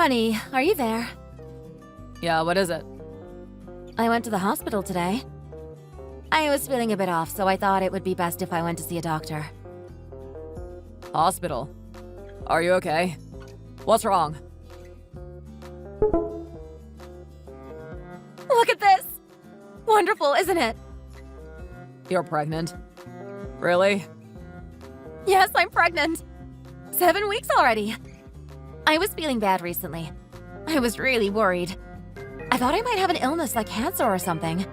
Honey, are you there? Yeah, what is it? I went to the hospital today. I was feeling a bit off, so I thought it would be best if I went to see a doctor. Hospital? Are you okay? What's wrong? Look at this! Wonderful, isn't it? You're pregnant? Really? Yes, I'm pregnant. 7 weeks already. I was feeling bad recently. I was really worried. I thought I might have an illness like cancer or something.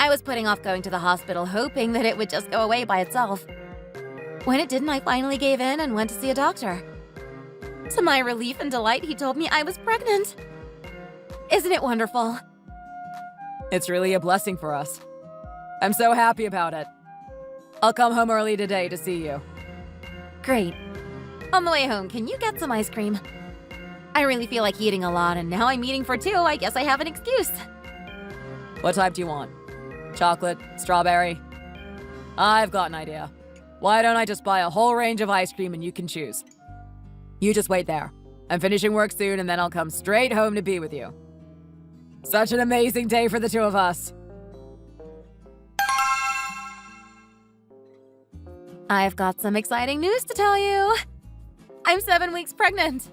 I was putting off going to the hospital, hoping that it would just go away by itself. When it didn't, I finally gave in and went to see a doctor. To my relief and delight, he told me I was pregnant. Isn't it wonderful? It's really a blessing for us. I'm so happy about it. I'll come home early today to see you. Great. On the way home, can you get some ice cream? I really feel like eating a lot, and now I'm eating for two. I guess I have an excuse. What type do you want? Chocolate? Strawberry? I've got an idea. Why don't I just buy a whole range of ice cream and you can choose? You just wait there. I'm finishing work soon and then I'll come straight home to be with you. Such an amazing day for the two of us. I've got some exciting news to tell you. I'm 7 weeks pregnant.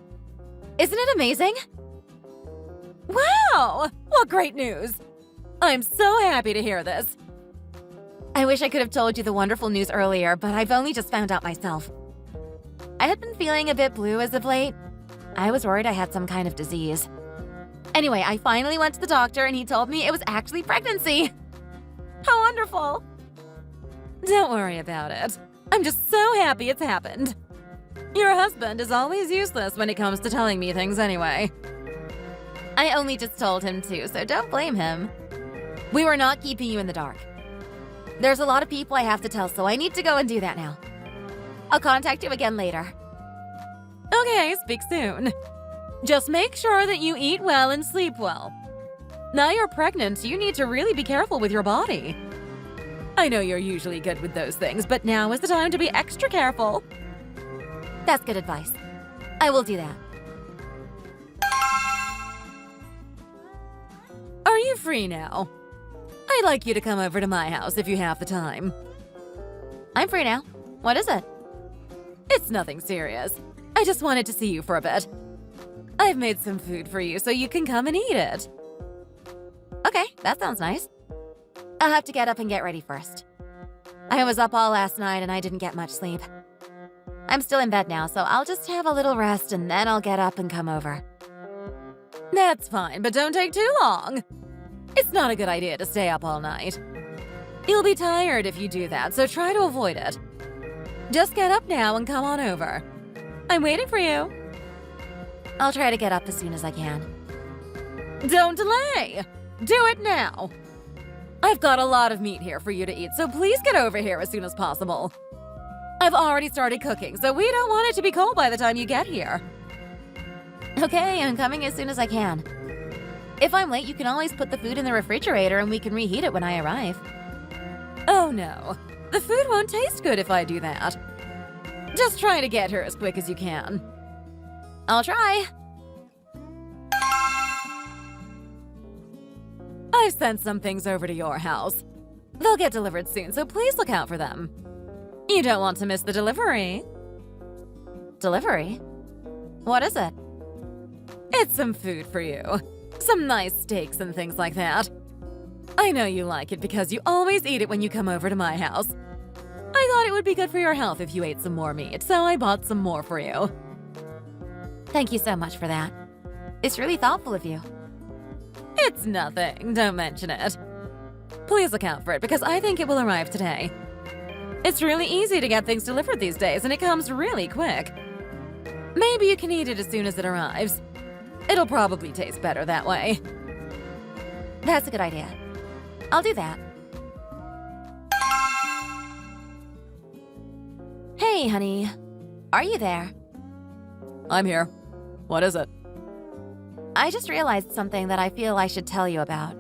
Isn't it amazing? Wow! What great news! I'm so happy to hear this. I wish I could have told you the wonderful news earlier, but I've only just found out myself. I had been feeling a bit blue as of late. I was worried I had some kind of disease. Anyway, I finally went to the doctor and he told me it was actually pregnancy. How wonderful! Don't worry about it. I'm just so happy it's happened. Your husband is always useless when it comes to telling me things anyway. I only just told him to, so don't blame him. We were not keeping you in the dark. There's a lot of people I have to tell, so I need to go and do that now. I'll contact you again later. Okay, speak soon. Just make sure that you eat well and sleep well. Now you're pregnant, you need to really be careful with your body. I know you're usually good with those things, but now is the time to be extra careful. That's good advice. I will do that. Are you free now? I'd like you to come over to my house if you have the time. I'm free now. What is it? It's nothing serious. I just wanted to see you for a bit. I've made some food for you so you can come and eat it. Okay, that sounds nice. I'll have to get up and get ready first. I was up all last night and I didn't get much sleep. I'm still in bed now, so I'll just have a little rest and then I'll get up and come over. That's fine, but don't take too long. It's not a good idea to stay up all night. You'll be tired if you do that, so try to avoid it. Just get up now and come on over. I'm waiting for you. I'll try to get up as soon as I can. Don't delay! Do it now! I've got a lot of meat here for you to eat, so please get over here as soon as possible. I've already started cooking, so we don't want it to be cold by the time you get here. Okay, I'm coming as soon as I can. If I'm late, you can always put the food in the refrigerator and we can reheat it when I arrive. Oh no, the food won't taste good if I do that. Just try to get here as quick as you can. I'll try. I've sent some things over to your house. They'll get delivered soon, so please look out for them. You don't want to miss the delivery. Delivery? What is it? It's some food for you. Some nice steaks and things like that. I know you like it because you always eat it when you come over to my house. I thought it would be good for your health if you ate some more meat, so I bought some more for you. Thank you so much for that. It's really thoughtful of you. It's nothing. Don't mention it. Please look out for it because I think it will arrive today. It's really easy to get things delivered these days and it comes really quick. Maybe you can eat it as soon as it arrives. It'll probably taste better that way. That's a good idea. I'll do that. Hey, honey. Are you there? I'm here. What is it? I just realized something that I feel I should tell you about.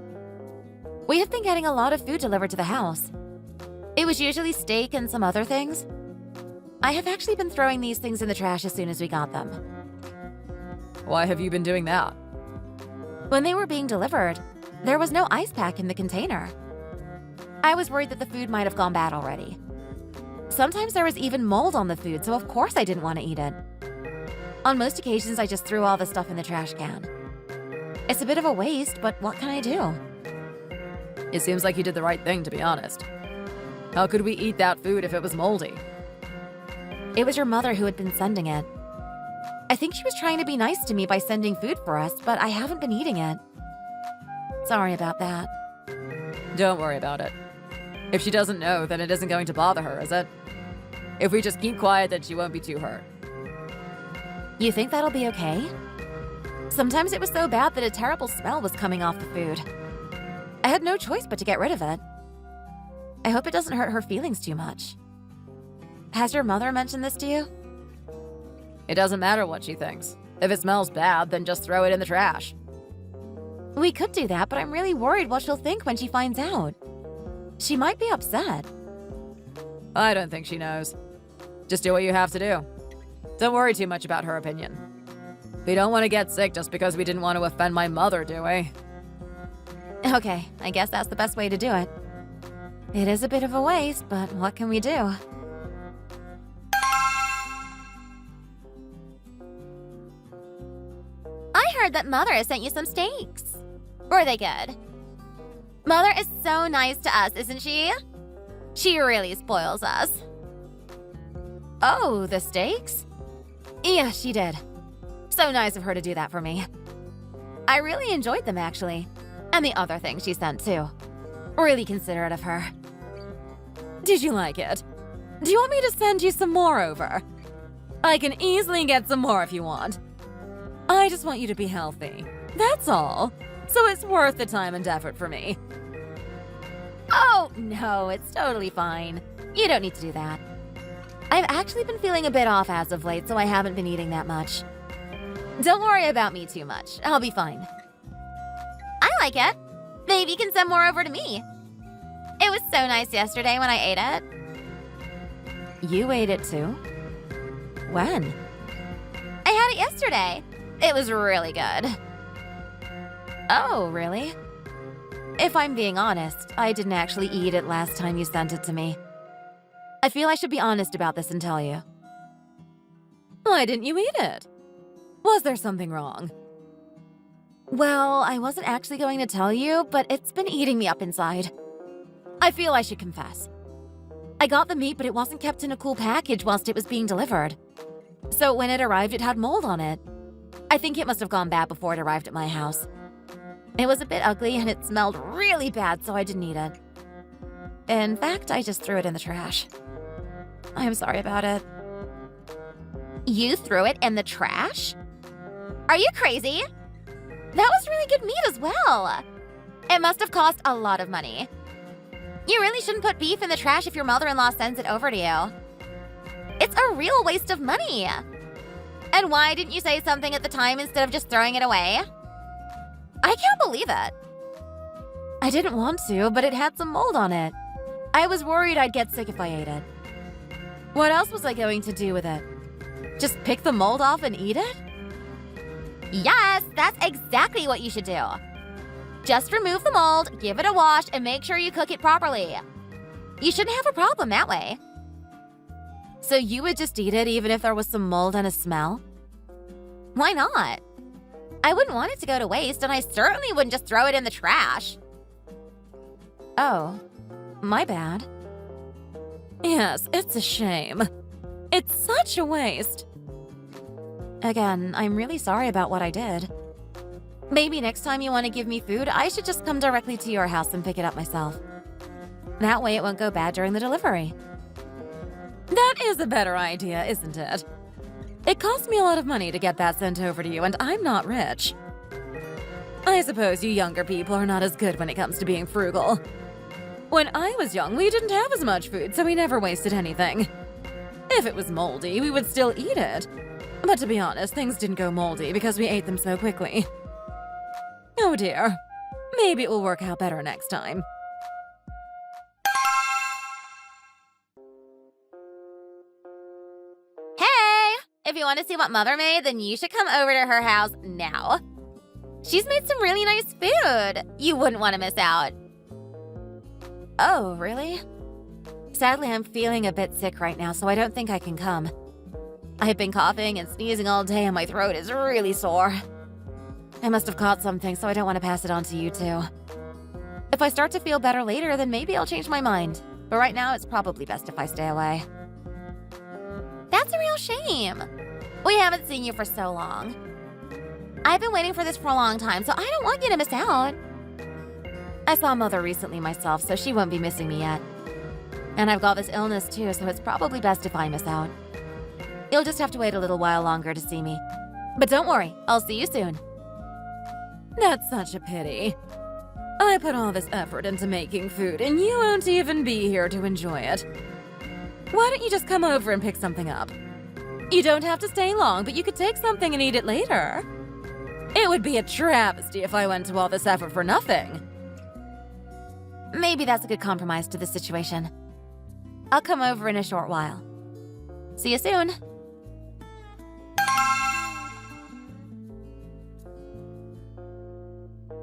We have been getting a lot of food delivered to the house. It was usually steak and some other things. I have actually been throwing these things in the trash as soon as we got them. Why have you been doing that? When they were being delivered, there was no ice pack in the container. I was worried that the food might have gone bad already. Sometimes there was even mold on the food, so of course I didn't want to eat it. On most occasions, I just threw all the stuff in the trash can. It's a bit of a waste, but what can I do? It seems like you did the right thing, to be honest. How could we eat that food if it was moldy? It was your mother who had been sending it. I think she was trying to be nice to me by sending food for us, but I haven't been eating it. Sorry about that. Don't worry about it. If she doesn't know, then it isn't going to bother her, is it? If we just keep quiet, then she won't be too hurt. You think that'll be okay? Sometimes it was so bad that a terrible smell was coming off the food. I had no choice but to get rid of it. I hope it doesn't hurt her feelings too much. Has your mother mentioned this to you? It doesn't matter what she thinks. If it smells bad, then just throw it in the trash. We could do that, but I'm really worried what she'll think when she finds out. She might be upset. I don't think she knows. Just do what you have to do. Don't worry too much about her opinion. We don't want to get sick just because we didn't want to offend my mother, do we? Okay, I guess that's the best way to do it. It is a bit of a waste, but what can we do? I heard that Mother has sent you some steaks. Were they good? Mother is so nice to us, isn't she? She really spoils us. Oh, the steaks? Yeah, she did. So nice of her to do that for me. I really enjoyed them, actually. And the other things she sent, too. Really considerate of her. Did you like it? Do you want me to send you some more over? I can easily get some more if you want. I just want you to be healthy. That's all. So it's worth the time and effort for me. Oh, no, it's totally fine. You don't need to do that. I've actually been feeling a bit off as of late, so I haven't been eating that much. Don't worry about me too much. I'll be fine. I like it. Maybe you can send more over to me. It was so nice yesterday when I ate it. You ate it too? When? I had it yesterday. It was really good. Oh, really? If I'm being honest, I didn't actually eat it last time you sent it to me. I feel I should be honest about this and tell you. Why didn't you eat it? Was there something wrong? Well, I wasn't actually going to tell you, but it's been eating me up inside. I feel I should confess. I got the meat, but it wasn't kept in a cool package whilst it was being delivered. So when it arrived, it had mold on it. I think it must have gone bad before it arrived at my house. It was a bit ugly and it smelled really bad, so I didn't eat it. In fact, I just threw it in the trash. I'm sorry about it. You threw it in the trash? Are you crazy? That was really good meat as well. It must have cost a lot of money. You really shouldn't put beef in the trash if your mother-in-law sends it over to you. It's a real waste of money. And why didn't you say something at the time instead of just throwing it away? I can't believe it. I didn't want to, but it had some mold on it. I was worried I'd get sick if I ate it. What else was I going to do with it? Just pick the mold off and eat it? Yes, that's exactly what you should do. Just remove the mold, give it a wash, and make sure you cook it properly. You shouldn't have a problem that way. So you would just eat it even if there was some mold and a smell? Why not? I wouldn't want it to go to waste, and I certainly wouldn't just throw it in the trash. Oh, my bad. Yes, it's a shame. It's such a waste. Again, I'm really sorry about what I did. Maybe next time you want to give me food, I should just come directly to your house and pick it up myself. That way it won't go bad during the delivery. That is a better idea, isn't it? It cost me a lot of money to get that sent over to you, and I'm not rich. I suppose you younger people are not as good when it comes to being frugal. When I was young, we didn't have as much food, so we never wasted anything. If it was moldy, we would still eat it. But to be honest, things didn't go moldy because we ate them so quickly. Oh dear. Maybe it will work out better next time. Hey! if you want to see what Mother made, then you should come over to her house now. She's made some really nice food. You wouldn't want to miss out. Oh, really? Sadly, I'm feeling a bit sick right now, so I don't think I can come. I've been coughing and sneezing all day and my throat is really sore. I must have caught something, so I don't want to pass it on to you too. If I start to feel better later, then maybe I'll change my mind. But right now, it's probably best if I stay away. That's a real shame. We haven't seen you for so long. I've been waiting for this for a long time, so I don't want you to miss out. I saw Mother recently myself, so she won't be missing me yet. And I've got this illness too, so it's probably best if I miss out. You'll just have to wait a little while longer to see me. But don't worry, I'll see you soon. That's such a pity. I put all this effort into making food, and you won't even be here to enjoy it. Why don't you just come over and pick something up? You don't have to stay long, but you could take something and eat it later. It would be a travesty if I went to all this effort for nothing. Maybe that's a good compromise to the situation. I'll come over in a short while. See you soon.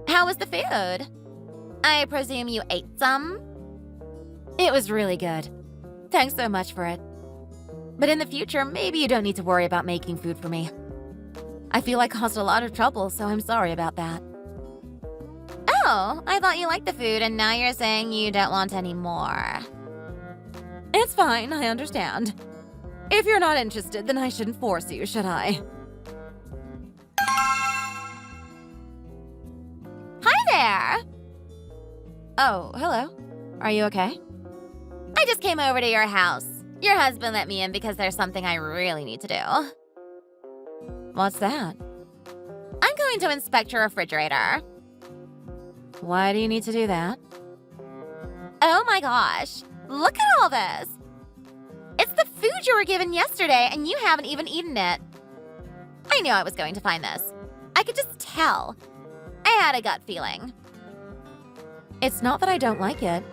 How was the food? I presume you ate some? It was really good. Thanks so much for it. But in the future, maybe you don't need to worry about making food for me. I feel I caused a lot of trouble, so I'm sorry about that. Oh, I thought you liked the food, and now you're saying you don't want any more. It's fine, I understand. If you're not interested, then I shouldn't force you, should I? Hi there! Oh, hello. Are you okay? I just came over to your house. Your husband let me in because there's something I really need to do. What's that? I'm going to inspect your refrigerator. Why do you need to do that? Oh my gosh, look at all this. It's the food you were given yesterday and you haven't even eaten it. I knew I was going to find this. I could just tell. I had a gut feeling. It's not that I don't like it.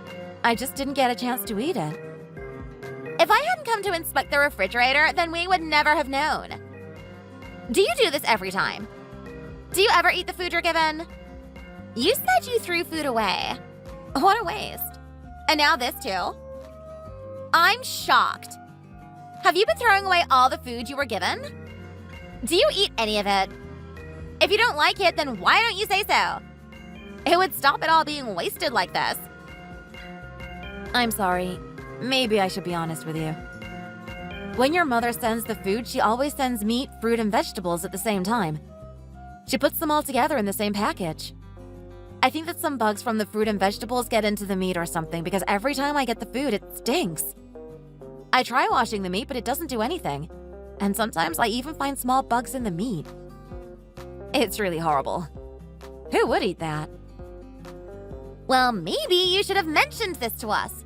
I just didn't get a chance to eat it. If I hadn't come to inspect the refrigerator, then we would never have known. Do you do this every time? Do you ever eat the food you're given? You said you threw food away. What a waste. And now this too. I'm shocked. Have you been throwing away all the food you were given? Do you eat any of it? If you don't like it, then why don't you say so? It would stop it all being wasted like this. I'm sorry. Maybe I should be honest with you. When your mother sends the food, she always sends meat, fruit, and vegetables at the same time. She puts them all together in the same package. I think that some bugs from the fruit and vegetables get into the meat or something because every time I get the food, it stinks. I try washing the meat, but it doesn't do anything. And sometimes I even find small bugs in the meat. It's really horrible. Who would eat that? Well, maybe you should have mentioned this to us.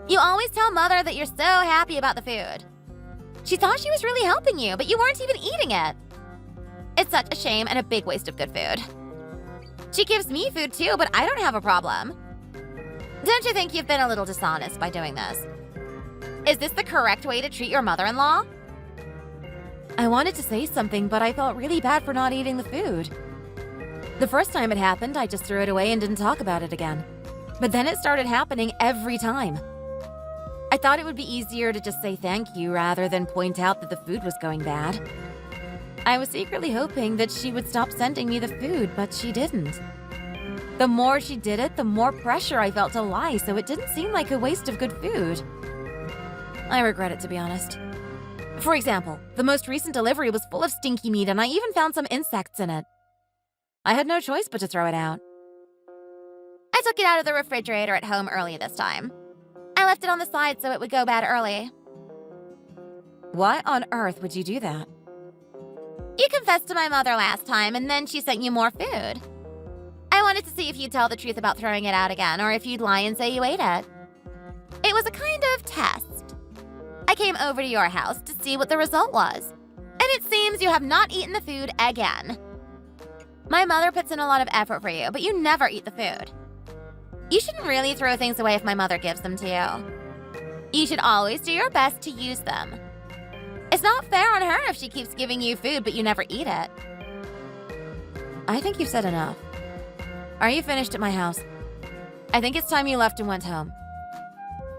You always tell Mother that you're so happy about the food. She thought she was really helping you, but you weren't even eating it. It's such a shame and a big waste of good food. She gives me food too, but I don't have a problem. Don't you think you've been a little dishonest by doing this? Is this the correct way to treat your mother-in-law? I wanted to say something, but I felt really bad for not eating the food. The first time it happened, I just threw it away and didn't talk about it again. But then it started happening every time. I thought it would be easier to just say thank you rather than point out that the food was going bad. I was secretly hoping that she would stop sending me the food, but she didn't. The more she did it, the more pressure I felt to lie, so it didn't seem like a waste of good food. I regret it, to be honest. For example, the most recent delivery was full of stinky meat and I even found some insects in it. I had no choice but to throw it out. I took it out of the refrigerator at home early this time. I left it on the side so it would go bad early. Why on earth would you do that? You confessed to my mother last time and then she sent you more food. I wanted to see if you'd tell the truth about throwing it out again or if you'd lie and say you ate it. It was a kind of test. I came over to your house to see what the result was. And it seems you have not eaten the food again. My mother puts in a lot of effort for you, but you never eat the food. You shouldn't really throw things away if my mother gives them to you. You should always do your best to use them. It's not fair on her if she keeps giving you food but you never eat it. I think you've said enough. Are you finished at my house? I think it's time you left and went home.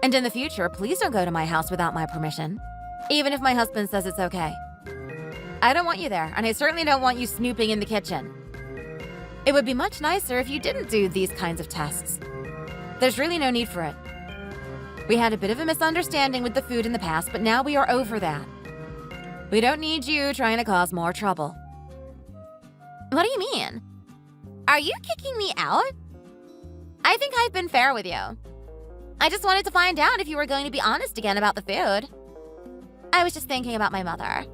And in the future, please don't go to my house without my permission, even if my husband says it's okay. I don't want you there, and I certainly don't want you snooping in the kitchen. It would be much nicer if you didn't do these kinds of tests. There's really no need for it. We had a bit of a misunderstanding with the food in the past, but now we are over that. We don't need you trying to cause more trouble. What do you mean? Are you kicking me out? I think I've been fair with you. I just wanted to find out if you were going to be honest again about the food. I was just thinking about my mother.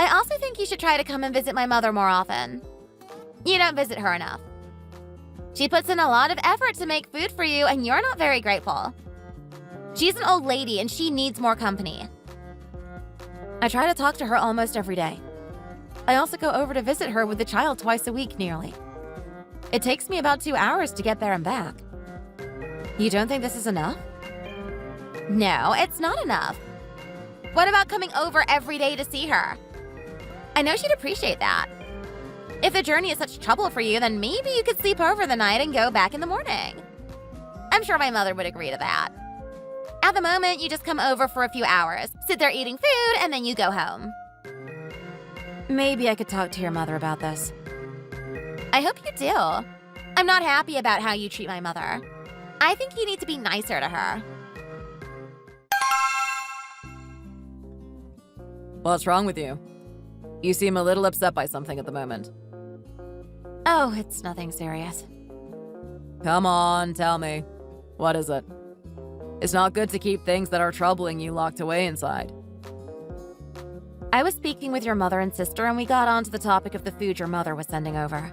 I also think you should try to come and visit my mother more often. You don't visit her enough. She puts in a lot of effort to make food for you, and you're not very grateful. She's an old lady, and she needs more company. I try to talk to her almost every day. I also go over to visit her with the child twice a week, nearly. It takes me about 2 hours to get there and back. You don't think this is enough? No, it's not enough. What about coming over every day to see her? I know she'd appreciate that. If the journey is such trouble for you, then maybe you could sleep over the night and go back in the morning. I'm sure my mother would agree to that. At the moment, you just come over for a few hours, sit there eating food, and then you go home. Maybe I could talk to your mother about this. I hope you do. I'm not happy about how you treat my mother. I think you need to be nicer to her. What's wrong with you? You seem a little upset by something at the moment. Oh, it's nothing serious. Come on, tell me. What is it? It's not good to keep things that are troubling you locked away inside. I was speaking with your mother and sister, and we got onto the topic of the food your mother was sending over.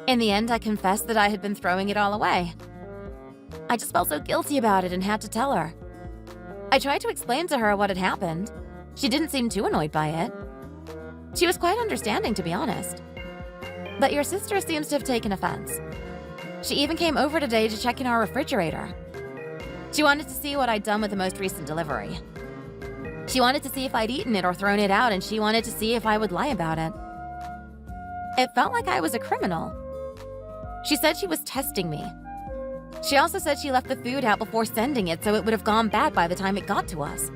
In the end, I confessed that I had been throwing it all away. I just felt so guilty about it and had to tell her. I tried to explain to her what had happened. She didn't seem too annoyed by it. She was quite understanding, to be honest. But your sister seems to have taken offense. She even came over today to check in our refrigerator. She wanted to see what I'd done with the most recent delivery. She wanted to see if I'd eaten it or thrown it out, and she wanted to see if I would lie about it. It felt like I was a criminal. She said she was testing me. She also said she left the food out before sending it, so it would have gone bad by the time it got to us.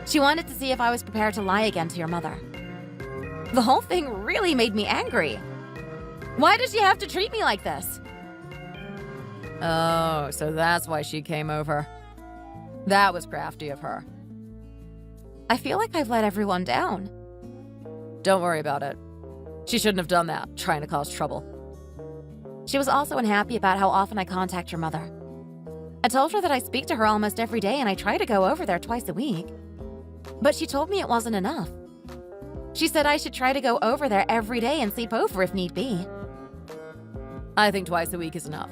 She wanted to see if I was prepared to lie again to your mother. The whole thing really made me angry. Why does she have to treat me like this? Oh, so that's why she came over. That was crafty of her. I feel like I've let everyone down. Don't worry about it. She shouldn't have done that, trying to cause trouble. She was also unhappy about how often I contact your mother. I told her that I speak to her almost every day and I try to go over there twice a week. But she told me it wasn't enough. She said I should try to go over there every day and sleep over if need be. I think twice a week is enough.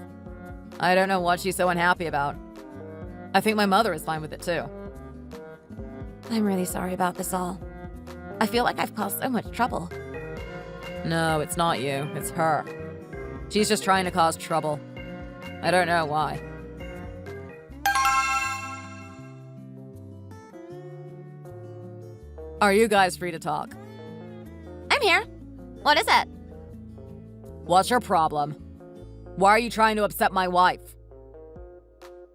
I don't know what she's so unhappy about. I think my mother is fine with it too. I'm really sorry about this all. I feel like I've caused so much trouble. No, it's not you. It's her. She's just trying to cause trouble. I don't know why. Are you guys free to talk? I'm here. What is it? What's your problem? Why are you trying to upset my wife?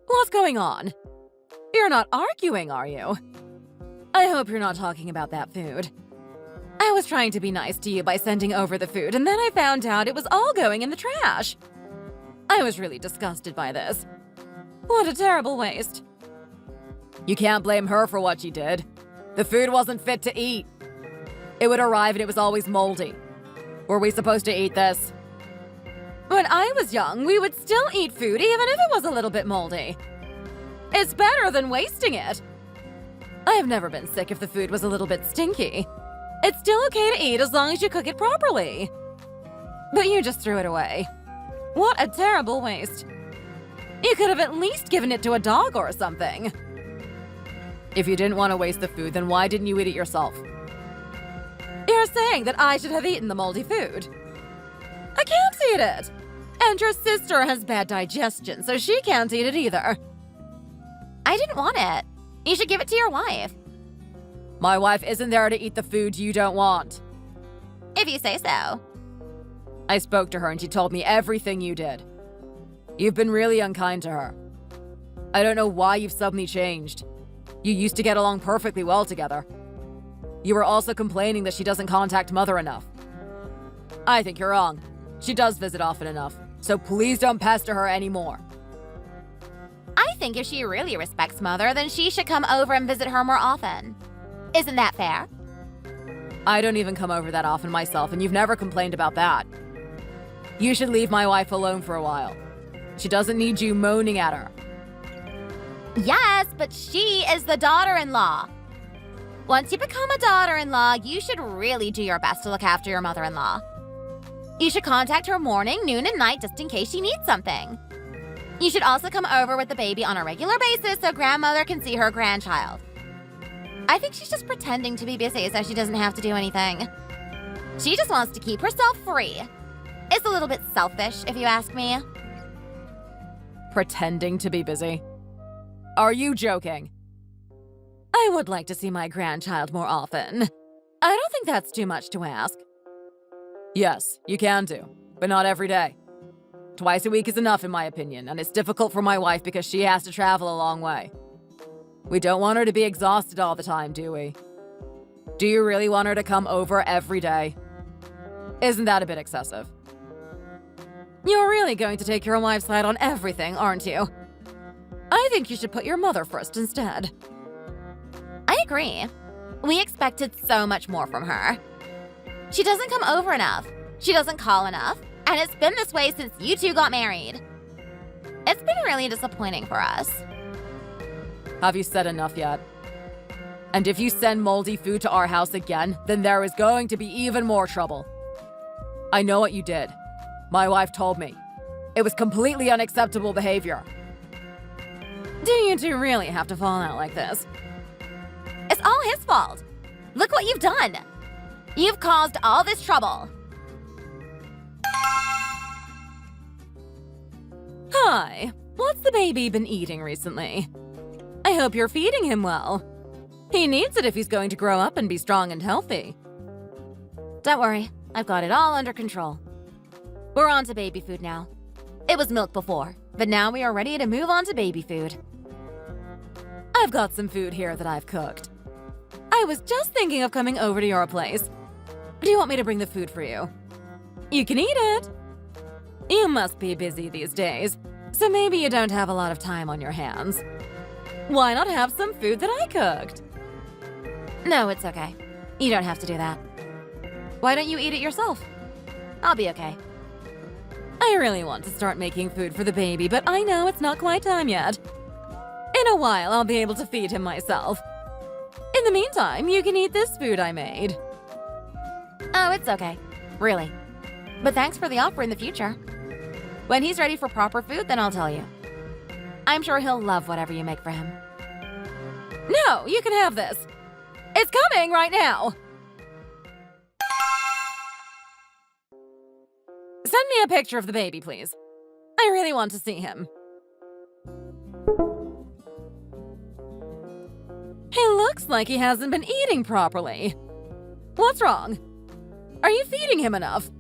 What's going on? You're not arguing, are you? I hope you're not talking about that food. I was trying to be nice to you by sending over the food, and then I found out it was all going in the trash. I was really disgusted by this. What a terrible waste. You can't blame her for what she did. The food wasn't fit to eat. It would arrive and it was always moldy. Were we supposed to eat this? When I was young, we would still eat food even if it was a little bit moldy. It's better than wasting it. I've never been sick if the food was a little bit stinky. It's still okay to eat as long as you cook it properly. But you just threw it away. What a terrible waste. You could have at least given it to a dog or something. If you didn't want to waste the food, then why didn't you eat it yourself? You're saying that I should have eaten the moldy food. I can't eat it. And your sister has bad digestion, so she can't eat it either. I didn't want it. You should give it to your wife. My wife isn't there to eat the food you don't want. If you say so. I spoke to her and she told me everything you did. You've been really unkind to her. I don't know why you've suddenly changed. You used to get along perfectly well together. You were also complaining that she doesn't contact Mother enough. I think you're wrong. She does visit often enough, so please don't pester her anymore. I think if she really respects Mother, then she should come over and visit her more often. Isn't that fair? I don't even come over that often myself, and you've never complained about that. You should leave my wife alone for a while. She doesn't need you moaning at her. Yes, but she is the daughter-in-law. Once you become a daughter-in-law, you should really do your best to look after your mother-in-law. You should contact her morning, noon, and night just in case she needs something. You should also come over with the baby on a regular basis so grandmother can see her grandchild. I think she's just pretending to be busy so she doesn't have to do anything. She just wants to keep herself free. It's a little bit selfish, if you ask me. Pretending to be busy? Are you joking? I would like to see my grandchild more often. I don't think that's too much to ask. Yes, you can do, but not every day. Twice a week is enough in my opinion, and it's difficult for my wife because she has to travel a long way. We don't want her to be exhausted all the time, do we? Do you really want her to come over every day? Isn't that a bit excessive? You're really going to take your wife's side on everything, aren't you? I think you should put your mother first instead. I agree. We expected so much more from her. She doesn't come over enough. She doesn't call enough. And it's been this way since you two got married. It's been really disappointing for us. Have you said enough yet? And if you send moldy food to our house again, then there is going to be even more trouble. I know what you did. My wife told me. It was completely unacceptable behavior. Do you two really have to fall out like this? It's all his fault. Look what you've done. You've caused all this trouble. Hi, what's the baby been eating recently? I hope you're feeding him well. He needs it if he's going to grow up and be strong and healthy. Don't worry, I've got it all under control. We're on to baby food now. It was milk before, but now we are ready to move on to baby food. I've got some food here that I've cooked. I was just thinking of coming over to your place. Do you want me to bring the food for you? You can eat it. You must be busy these days, so maybe you don't have a lot of time on your hands. Why not have some food that I cooked? No, it's okay. You don't have to do that. Why don't you eat it yourself? I'll be okay. I really want to start making food for the baby, but I know it's not quite time yet. In a while, I'll be able to feed him myself. In the meantime, you can eat this food I made. Oh, it's okay. Really. But thanks for the offer in the future. When he's ready for proper food, then I'll tell you. I'm sure he'll love whatever you make for him. No, you can have this. It's coming right now. Send me a picture of the baby, please. I really want to see him. He looks like he hasn't been eating properly. What's wrong? Are you feeding him enough?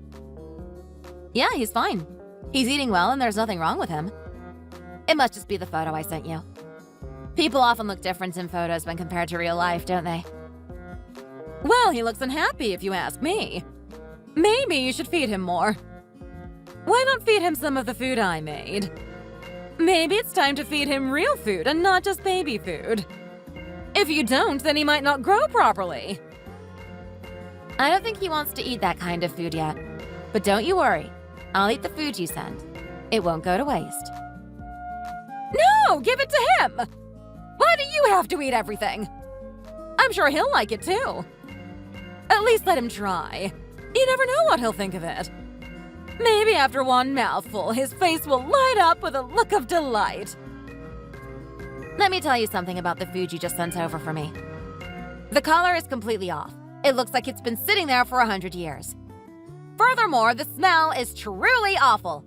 Yeah, he's fine. He's eating well and there's nothing wrong with him. It must just be the photo I sent you. People often look different in photos when compared to real life, don't they? Well, he looks unhappy if you ask me. Maybe you should feed him more. Why not feed him some of the food I made? Maybe it's time to feed him real food and not just baby food. If you don't, then he might not grow properly. I don't think he wants to eat that kind of food yet. But don't you worry. I'll eat the food you send. It won't go to waste. No! Give it to him! Why do you have to eat everything? I'm sure he'll like it too. At least let him try. You never know what he'll think of it. Maybe after one mouthful, his face will light up with a look of delight. Let me tell you something about the food you just sent over for me. The color is completely off. It looks like it's been sitting there for 100 years. Furthermore, the smell is truly awful.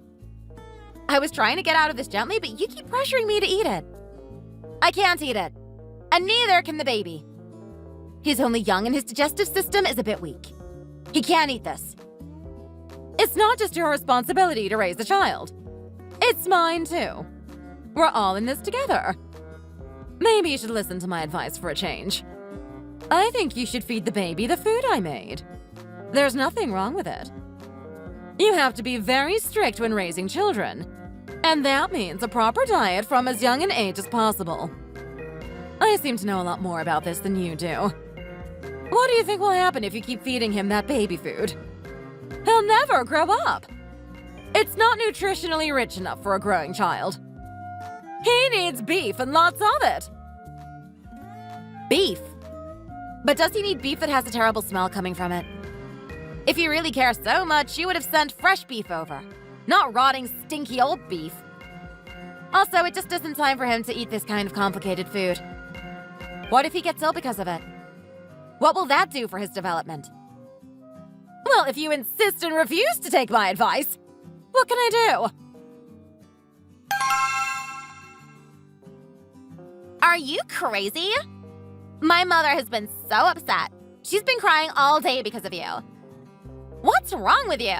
I was trying to get out of this gently, but you keep pressuring me to eat it. I can't eat it. And neither can the baby. He's only young and his digestive system is a bit weak. He can't eat this. It's not just your responsibility to raise a child. It's mine too. We're all in this together. Maybe you should listen to my advice for a change. I think you should feed the baby the food I made. There's nothing wrong with it. You have to be very strict when raising children, and that means a proper diet from as young an age as possible. I seem to know a lot more about this than you do. What do you think will happen if you keep feeding him that baby food? He'll never grow up. It's not nutritionally rich enough for a growing child. He needs beef and lots of it. Beef? But does he need beef that has a terrible smell coming from it? If you really care so much, you would have sent fresh beef over, not rotting, stinky old beef. Also, it just isn't time for him to eat this kind of complicated food. What if he gets ill because of it? What will that do for his development? Well, if you insist and refuse to take my advice, what can I do? Are you crazy? My mother has been so upset. She's been crying all day because of you. What's wrong with you?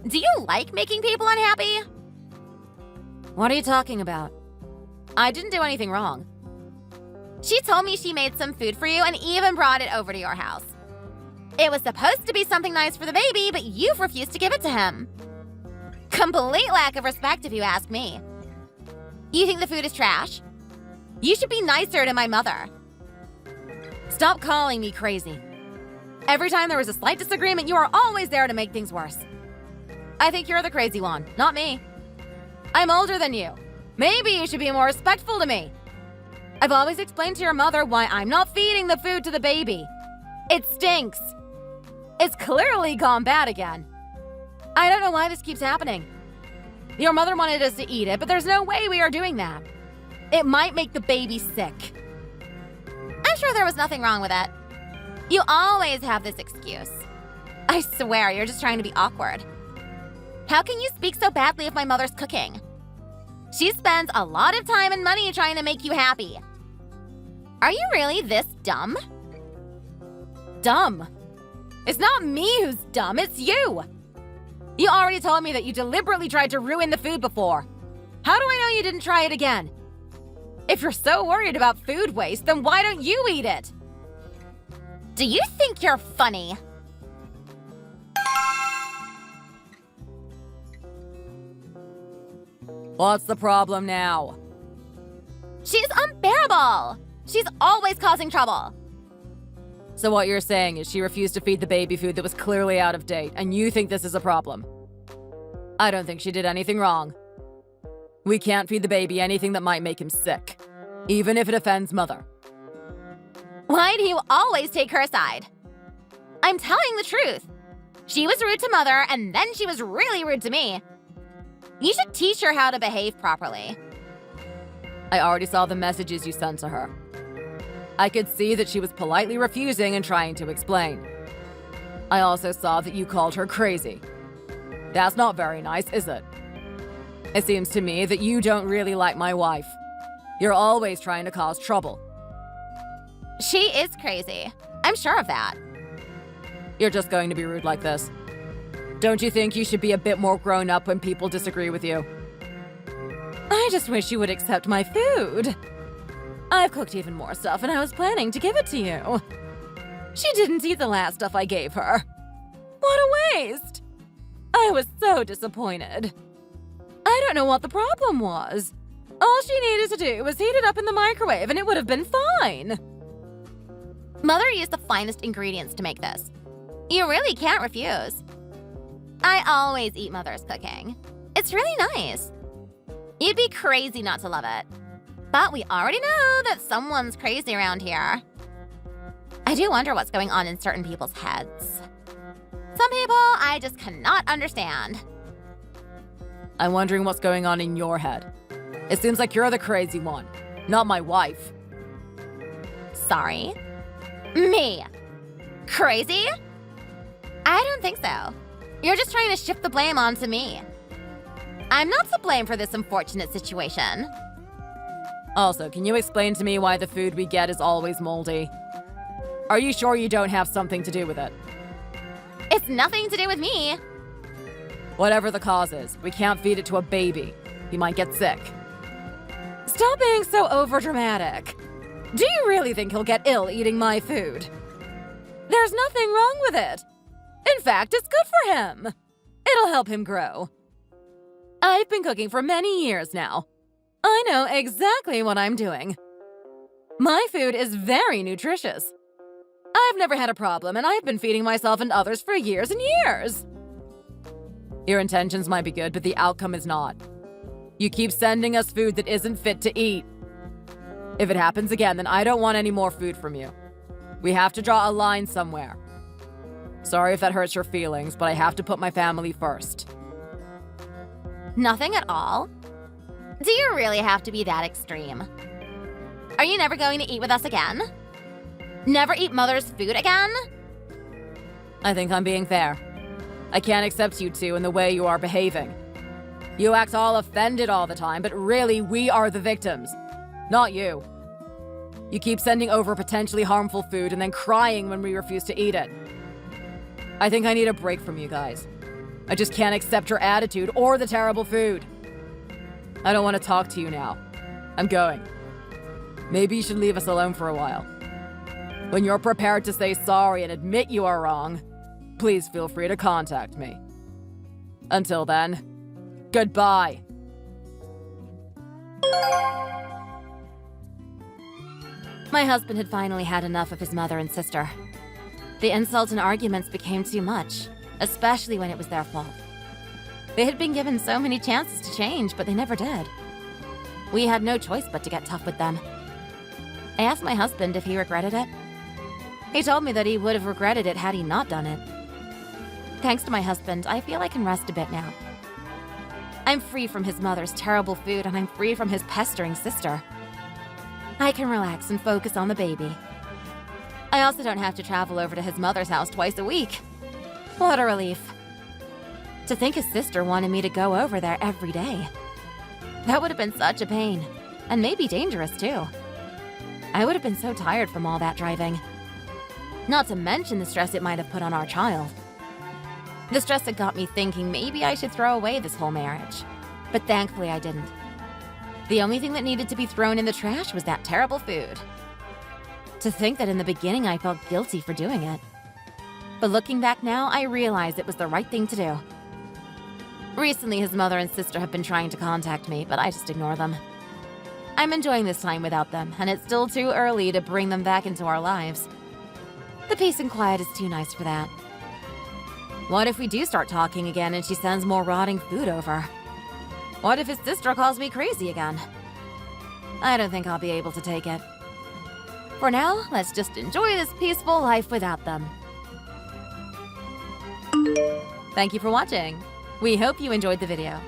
Do you like making people unhappy? What are you talking about? I didn't do anything wrong. She told me she made some food for you and even brought it over to your house. It was supposed to be something nice for the baby, but you've refused to give it to him. Complete lack of respect if you ask me. You think the food is trash? You should be nicer to my mother. Stop calling me crazy. Every time there is a slight disagreement, you are always there to make things worse. I think you're the crazy one, not me. I'm older than you. Maybe you should be more respectful to me. I've always explained to your mother why I'm not feeding the food to the baby. It stinks. It's clearly gone bad again. I don't know why this keeps happening. Your mother wanted us to eat it, but there's no way we are doing that. It might make the baby sick. I'm sure there was nothing wrong with it. You always have this excuse. I swear, you're just trying to be awkward. How can you speak so badly of my mother's cooking? She spends a lot of time and money trying to make you happy. Are you really this dumb? Dumb? It's not me who's dumb, it's you! You already told me that you deliberately tried to ruin the food before. How do I know you didn't try it again? If you're so worried about food waste, then why don't you eat it? Do you think you're funny? What's the problem now? She's unbearable! She's always causing trouble. So what you're saying is she refused to feed the baby food that was clearly out of date, and you think this is a problem? I don't think she did anything wrong. We can't feed the baby anything that might make him sick, even if it offends Mother. Why do you always take her side? I'm telling the truth. She was rude to Mother, and then she was really rude to me. You should teach her how to behave properly. I already saw the messages you sent to her. I could see that she was politely refusing and trying to explain. I also saw that you called her crazy. That's not very nice, is it? It seems to me that you don't really like my wife. You're always trying to cause trouble. She is crazy. I'm sure of that. You're just going to be rude like this. Don't you think you should be a bit more grown up when people disagree with you? I just wish you would accept my food. I've cooked even more stuff and I was planning to give it to you. She didn't eat the last stuff I gave her. What a waste! I was so disappointed. I don't know what the problem was. All she needed to do was heat it up in the microwave and it would have been fine. Mother used the finest ingredients to make this. You really can't refuse. I always eat Mother's cooking. It's really nice. You'd be crazy not to love it. But we already know that someone's crazy around here. I do wonder what's going on in certain people's heads. Some people I just cannot understand. I'm wondering what's going on in your head. It seems like you're the crazy one, not my wife. Sorry? Me? Crazy? I don't think so. You're just trying to shift the blame onto me. I'm not to blame for this unfortunate situation. Also, can you explain to me why the food we get is always moldy? Are you sure you don't have something to do with it? It's nothing to do with me. Whatever the cause is, we can't feed it to a baby. He might get sick. Stop being so overdramatic. Do you really think he'll get ill eating my food? There's nothing wrong with it. In fact, it's good for him. It'll help him grow. I've been cooking for many years now. I know exactly what I'm doing. My food is very nutritious. I've never had a problem, and I've been feeding myself and others for years and years. Your intentions might be good, but the outcome is not. You keep sending us food that isn't fit to eat. If it happens again, then I don't want any more food from you. We have to draw a line somewhere. Sorry if that hurts your feelings, but I have to put my family first. Nothing at all? Do you really have to be that extreme? Are you never going to eat with us again? Never eat Mother's food again? I think I'm being fair. I can't accept you two in the way you are behaving. You act all offended all the time, but really we are the victims, not you. You keep sending over potentially harmful food and then crying when we refuse to eat it. I think I need a break from you guys. I just can't accept your attitude or the terrible food. I don't want to talk to you now. I'm going. Maybe you should leave us alone for a while. When you're prepared to say sorry and admit you are wrong, please feel free to contact me. Until then, goodbye. My husband had finally had enough of his mother and sister. The insults and arguments became too much, especially when it was their fault. They had been given so many chances to change, but they never did. We had no choice but to get tough with them. I asked my husband if he regretted it. He told me that he would have regretted it had he not done it. Thanks to my husband, I feel I can rest a bit now. I'm free from his mother's terrible food, and I'm free from his pestering sister. I can relax and focus on the baby. I also don't have to travel over to his mother's house twice a week. What a relief. To think his sister wanted me to go over there every day. That would have been such a pain, and maybe dangerous too. I would have been so tired from all that driving. Not to mention the stress it might have put on our child. The stress had got me thinking maybe I should throw away this whole marriage. But thankfully I didn't. The only thing that needed to be thrown in the trash was that terrible food. To think that in the beginning I felt guilty for doing it. But looking back now, I realize it was the right thing to do. Recently, his mother and sister have been trying to contact me, but I just ignore them. I'm enjoying this time without them, and it's still too early to bring them back into our lives. The peace and quiet is too nice for that. What if we do start talking again and she sends more rotting food over? What if his sister calls me crazy again? I don't think I'll be able to take it. For now, let's just enjoy this peaceful life without them. Thank you for watching. We hope you enjoyed the video.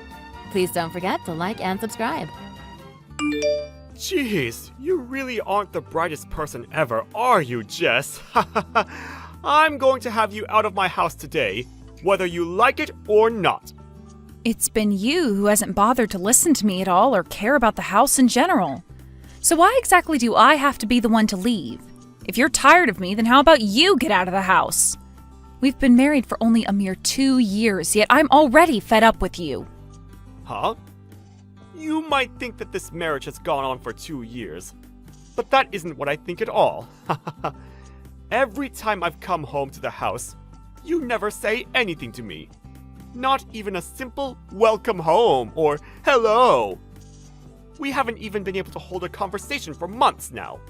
Please don't forget to like and subscribe. Jeez, you really aren't the brightest person ever, are you, Jess? I'm going to have you out of my house today, whether you like it or not. It's been you who hasn't bothered to listen to me at all or care about the house in general. So why exactly do I have to be the one to leave? If you're tired of me, then how about you get out of the house? We've been married for only a mere 2 years, yet I'm already fed up with you. Huh? You might think that this marriage has gone on for 2 years, but that isn't what I think at all. Every time I've come home to the house, you never say anything to me. Not even a simple welcome home or hello. We haven't even been able to hold a conversation for months now.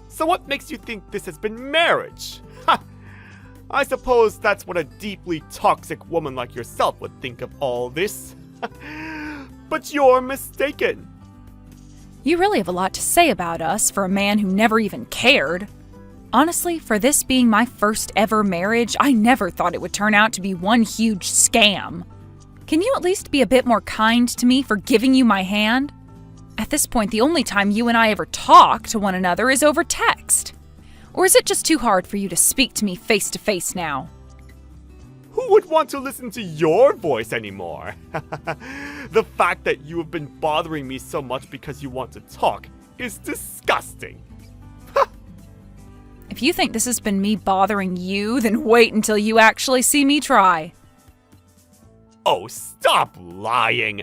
So what makes you think this has been marriage? Ha! I suppose that's what a deeply toxic woman like yourself would think of all this. But you're mistaken. You really have a lot to say about us for a man who never even cared. Honestly, for this being my first ever marriage, I never thought it would turn out to be one huge scam. Can you at least be a bit more kind to me for giving you my hand? At this point, the only time you and I ever talk to one another is over text. Or is it just too hard for you to speak to me face to face now? Who would want to listen to your voice anymore? The fact that you have been bothering me so much because you want to talk is disgusting. If you think this has been me bothering you, then wait until you actually see me try. Oh, stop lying!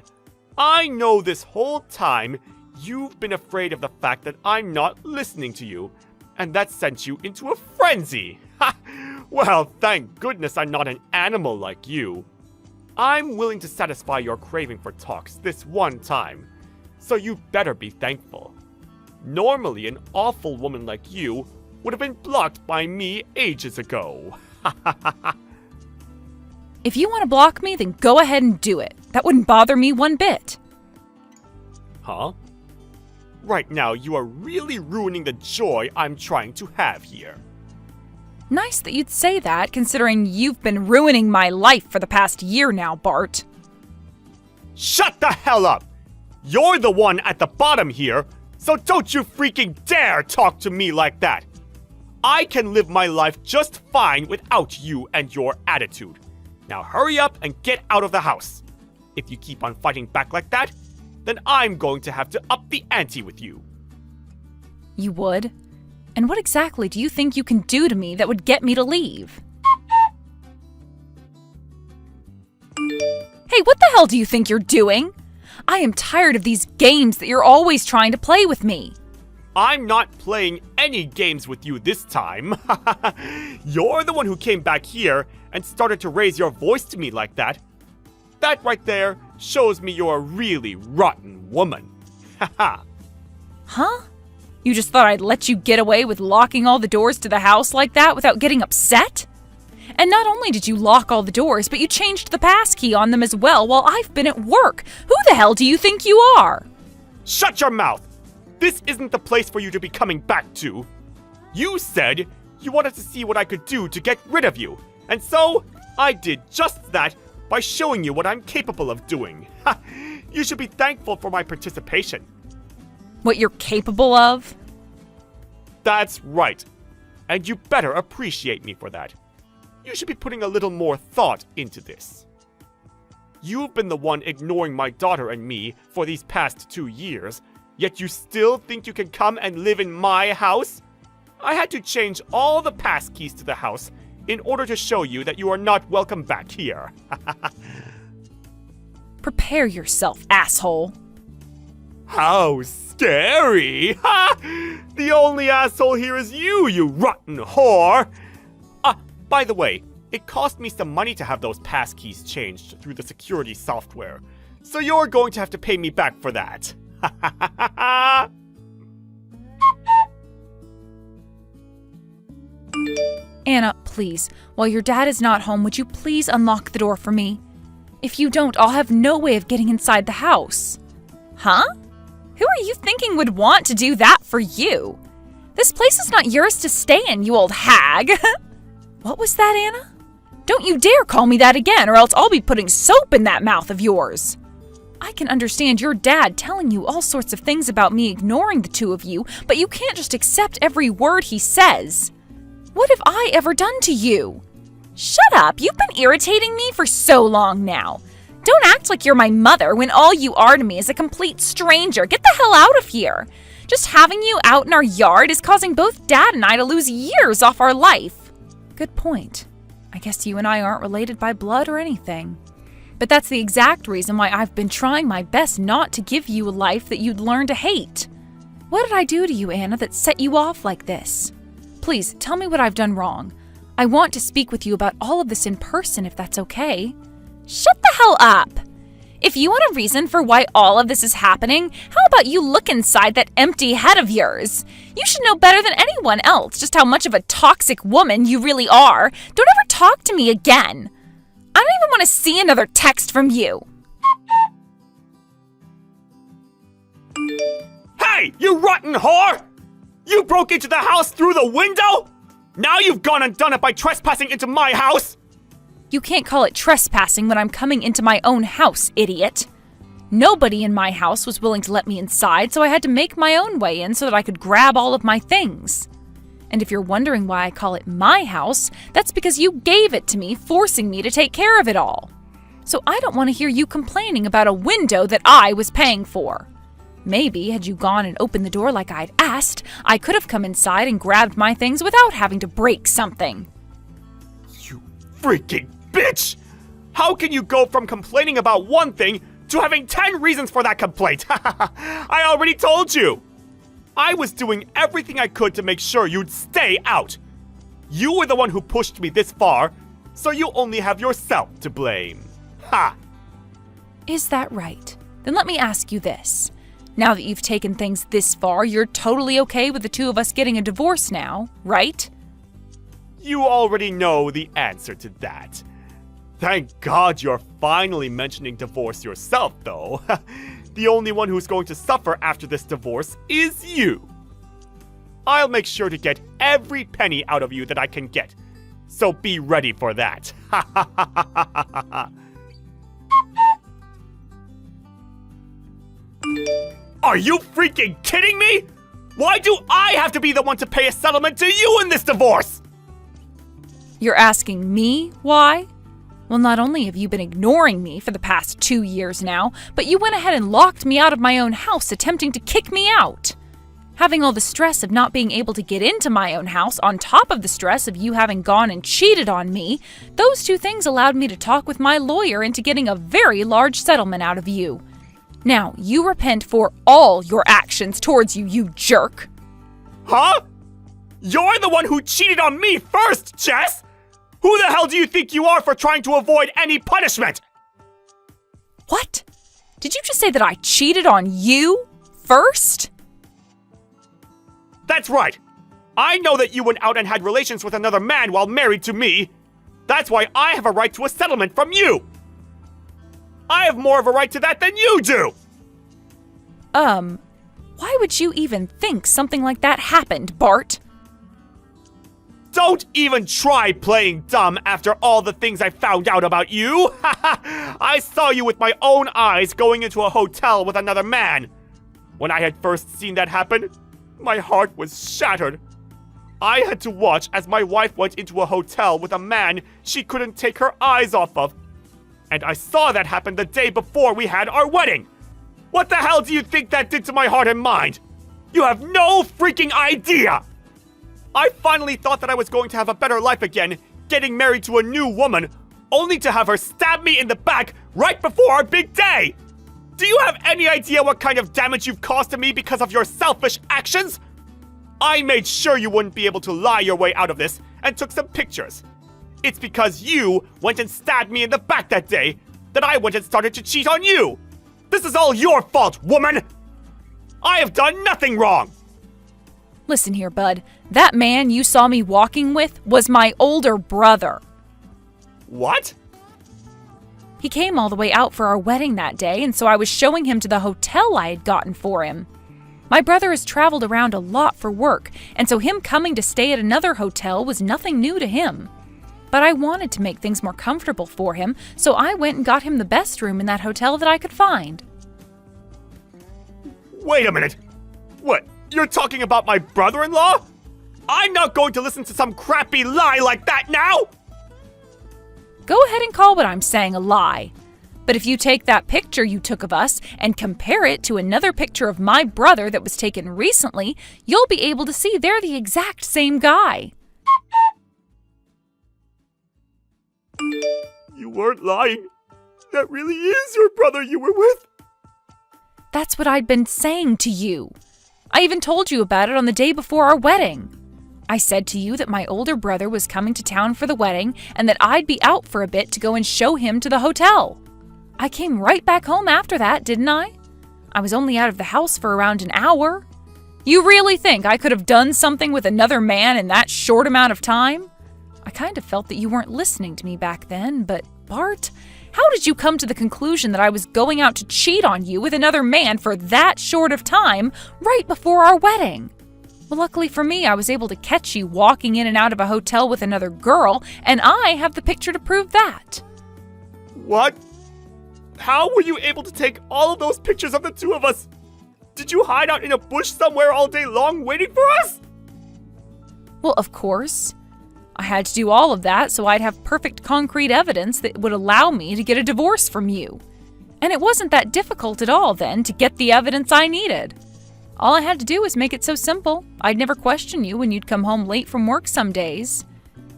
I know this whole time you've been afraid of the fact that I'm not listening to you, and that sent you into a frenzy! Ha! Well, thank goodness I'm not an animal like you. I'm willing to satisfy your craving for talks this one time, so you better be thankful. Normally, an awful woman like you would have been blocked by me ages ago. If you want to block me, then go ahead and do it. That wouldn't bother me one bit. Huh? Right now, you are really ruining the joy I'm trying to have here. Nice that you'd say that, considering you've been ruining my life for the past year now, Bart. Shut the hell up! You're the one at the bottom here, so don't you freaking dare talk to me like that! I can live my life just fine without you and your attitude. Now hurry up and get out of the house. If you keep on fighting back like that, then I'm going to have to up the ante with you. You would? And what exactly do you think you can do to me that would get me to leave? Hey, what the hell do you think you're doing? I am tired of these games that you're always trying to play with me. I'm not playing any games with you this time. You're the one who came back here and started to raise your voice to me like that. That right there shows me you're a really rotten woman. Haha. Huh? You just thought I'd let you get away with locking all the doors to the house like that without getting upset? And not only did you lock all the doors, but you changed the passkey on them as well while I've been at work. Who the hell do you think you are? Shut your mouth! This isn't the place for you to be coming back to. You said you wanted to see what I could do to get rid of you, and so I did just that by showing you what I'm capable of doing. You should be thankful for my participation. What you're capable of? That's right. And you better appreciate me for that. You should be putting a little more thought into this. You've been the one ignoring my daughter and me for these past 2 years, yet you still think you can come and live in my house? I had to change all the passkeys to the house in order to show you that you are not welcome back here. Prepare yourself, asshole. How scary! Ha! The only asshole here is you rotten whore! By the way, it cost me some money to have those passkeys changed through the security software, so you're going to have to pay me back for that. Anna, please, while your dad is not home, would you please unlock the door for me? If you don't, I'll have no way of getting inside the house. Huh? Who are you thinking would want to do that for you? This place is not yours to stay in, you old hag. What was that, Anna? Don't you dare call me that again, or else I'll be putting soap in that mouth of yours. I can understand your dad telling you all sorts of things about me ignoring the two of you, but you can't just accept every word he says. What have I ever done to you? Shut up, you've been irritating me for so long now. Don't act like you're my mother when all you are to me is a complete stranger. Get the hell out of here. Just having you out in our yard is causing both Dad and I to lose years off our life. Good point. I guess you and I aren't related by blood or anything. But that's the exact reason why I've been trying my best not to give you a life that you'd learn to hate. What did I do to you, Anna, that set you off like this? Please, tell me what I've done wrong. I want to speak with you about all of this in person if that's okay. Shut the hell up! If you want a reason for why all of this is happening, how about you look inside that empty head of yours? You should know better than anyone else just how much of a toxic woman you really are. Don't ever talk to me again. I don't even want to see another text from you. Hey, you rotten whore! You broke into the house through the window? Now you've gone and done it by trespassing into my house? You can't call it trespassing when I'm coming into my own house, idiot. Nobody in my house was willing to let me inside, so I had to make my own way in so that I could grab all of my things. And if you're wondering why I call it my house, that's because you gave it to me, forcing me to take care of it all. So I don't want to hear you complaining about a window that I was paying for. Maybe, had you gone and opened the door like I'd asked, I could have come inside and grabbed my things without having to break something. You freaking bitch! How can you go from complaining about one thing to having 10 reasons for that complaint? I already told you! I was doing everything I could to make sure you'd stay out. You were the one who pushed me this far, so you only have yourself to blame. Ha! Is that right? Then let me ask you this. Now that you've taken things this far, you're totally okay with the two of us getting a divorce now, right? You already know the answer to that. Thank God you're finally mentioning divorce yourself, though. The only one who's going to suffer after this divorce is you. I'll make sure to get every penny out of you that I can get, so be ready for that. Are you freaking kidding me? Why do I have to be the one to pay a settlement to you in this divorce? You're asking me why? Well, not only have you been ignoring me for the past 2 years now, but you went ahead and locked me out of my own house, attempting to kick me out. Having all the stress of not being able to get into my own house, on top of the stress of you having gone and cheated on me, those two things allowed me to talk with my lawyer into getting a very large settlement out of you. Now, you repent for all your actions towards you jerk. Huh? You're the one who cheated on me first, Jess! Who the hell do you think you are for trying to avoid any punishment? What? Did you just say that I cheated on you first? That's right. I know that you went out and had relations with another man while married to me. That's why I have a right to a settlement from you. I have more of a right to that than you do! Why would you even think something like that happened, Bart? Don't even try playing dumb after all the things I found out about you! I saw you with my own eyes going into a hotel with another man. When I had first seen that happen, my heart was shattered. I had to watch as my wife went into a hotel with a man she couldn't take her eyes off of. And I saw that happen the day before we had our wedding. What the hell do you think that did to my heart and mind? You have no freaking idea! I finally thought that I was going to have a better life again, getting married to a new woman, only to have her stab me in the back right before our big day! Do you have any idea what kind of damage you've caused to me because of your selfish actions? I made sure you wouldn't be able to lie your way out of this and took some pictures. It's because you went and stabbed me in the back that day that I went and started to cheat on you! This is all your fault, woman! I have done nothing wrong! Listen here, bud. That man you saw me walking with was my older brother. What? He came all the way out for our wedding that day, and so I was showing him to the hotel I had gotten for him. My brother has traveled around a lot for work, and so him coming to stay at another hotel was nothing new to him. But I wanted to make things more comfortable for him, so I went and got him the best room in that hotel that I could find. Wait a minute. What? You're talking about my brother-in-law? I'm not going to listen to some crappy lie like that now! Go ahead and call what I'm saying a lie. But if you take that picture you took of us and compare it to another picture of my brother that was taken recently, you'll be able to see they're the exact same guy. You weren't lying. That really is your brother you were with. That's what I'd been saying to you. I even told you about it on the day before our wedding. I said to you that my older brother was coming to town for the wedding and that I'd be out for a bit to go and show him to the hotel. I came right back home after that, didn't I? I was only out of the house for around an hour. You really think I could have done something with another man in that short amount of time? I kind of felt that you weren't listening to me back then, but Bart, how did you come to the conclusion that I was going out to cheat on you with another man for that short of time right before our wedding? Well, luckily for me, I was able to catch you walking in and out of a hotel with another girl, and I have the picture to prove that. What? How were you able to take all of those pictures of the two of us? Did you hide out in a bush somewhere all day long waiting for us? Well, of course. I had to do all of that so I'd have perfect concrete evidence that would allow me to get a divorce from you. And it wasn't that difficult at all then to get the evidence I needed. All I had to do was make it so simple. I'd never question you when you'd come home late from work some days.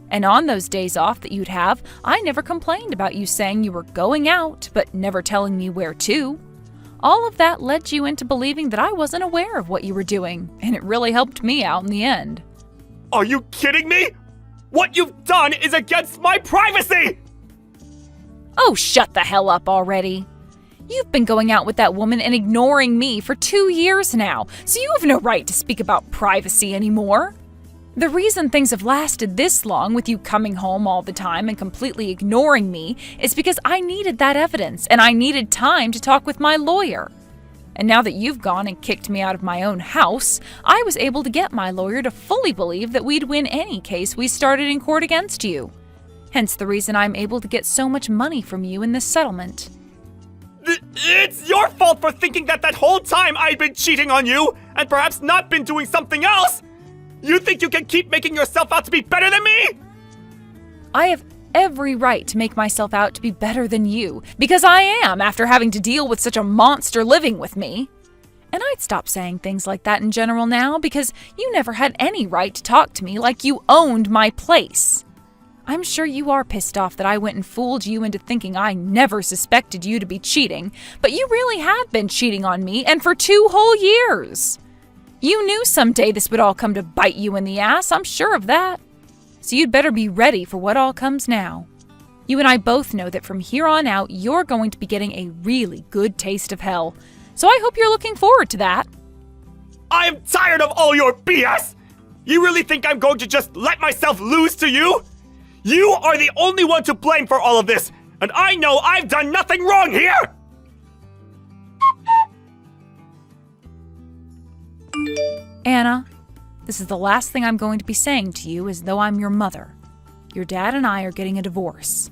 And on those days off that you'd have, I never complained about you saying you were going out, but never telling me where to. All of that led you into believing that I wasn't aware of what you were doing, and it really helped me out in the end. Are you kidding me? What you've done is against my privacy! Oh, shut the hell up already. You've been going out with that woman and ignoring me for 2 years now, so you have no right to speak about privacy anymore. The reason things have lasted this long with you coming home all the time and completely ignoring me is because I needed that evidence and I needed time to talk with my lawyer. And now that you've gone and kicked me out of my own house, I was able to get my lawyer to fully believe that we'd win any case we started in court against you. Hence the reason I'm able to get so much money from you in this settlement. It's your fault for thinking that whole time I'd been cheating on you and perhaps not been doing something else! You think you can keep making yourself out to be better than me? I have every right to make myself out to be better than you, because I am after having to deal with such a monster living with me. And I'd stop saying things like that in general now, because you never had any right to talk to me like you owned my place. I'm sure you are pissed off that I went and fooled you into thinking I never suspected you to be cheating, but you really have been cheating on me, and for 2 whole years. You knew someday this would all come to bite you in the ass, I'm sure of that. So you'd better be ready for what all comes now. You and I both know that from here on out, you're going to be getting a really good taste of hell. So I hope you're looking forward to that. I am tired of all your BS! You really think I'm going to just let myself lose to you? You are the only one to blame for all of this, and I know I've done nothing wrong here! Anna, this is the last thing I'm going to be saying to you as though I'm your mother. Your dad and I are getting a divorce.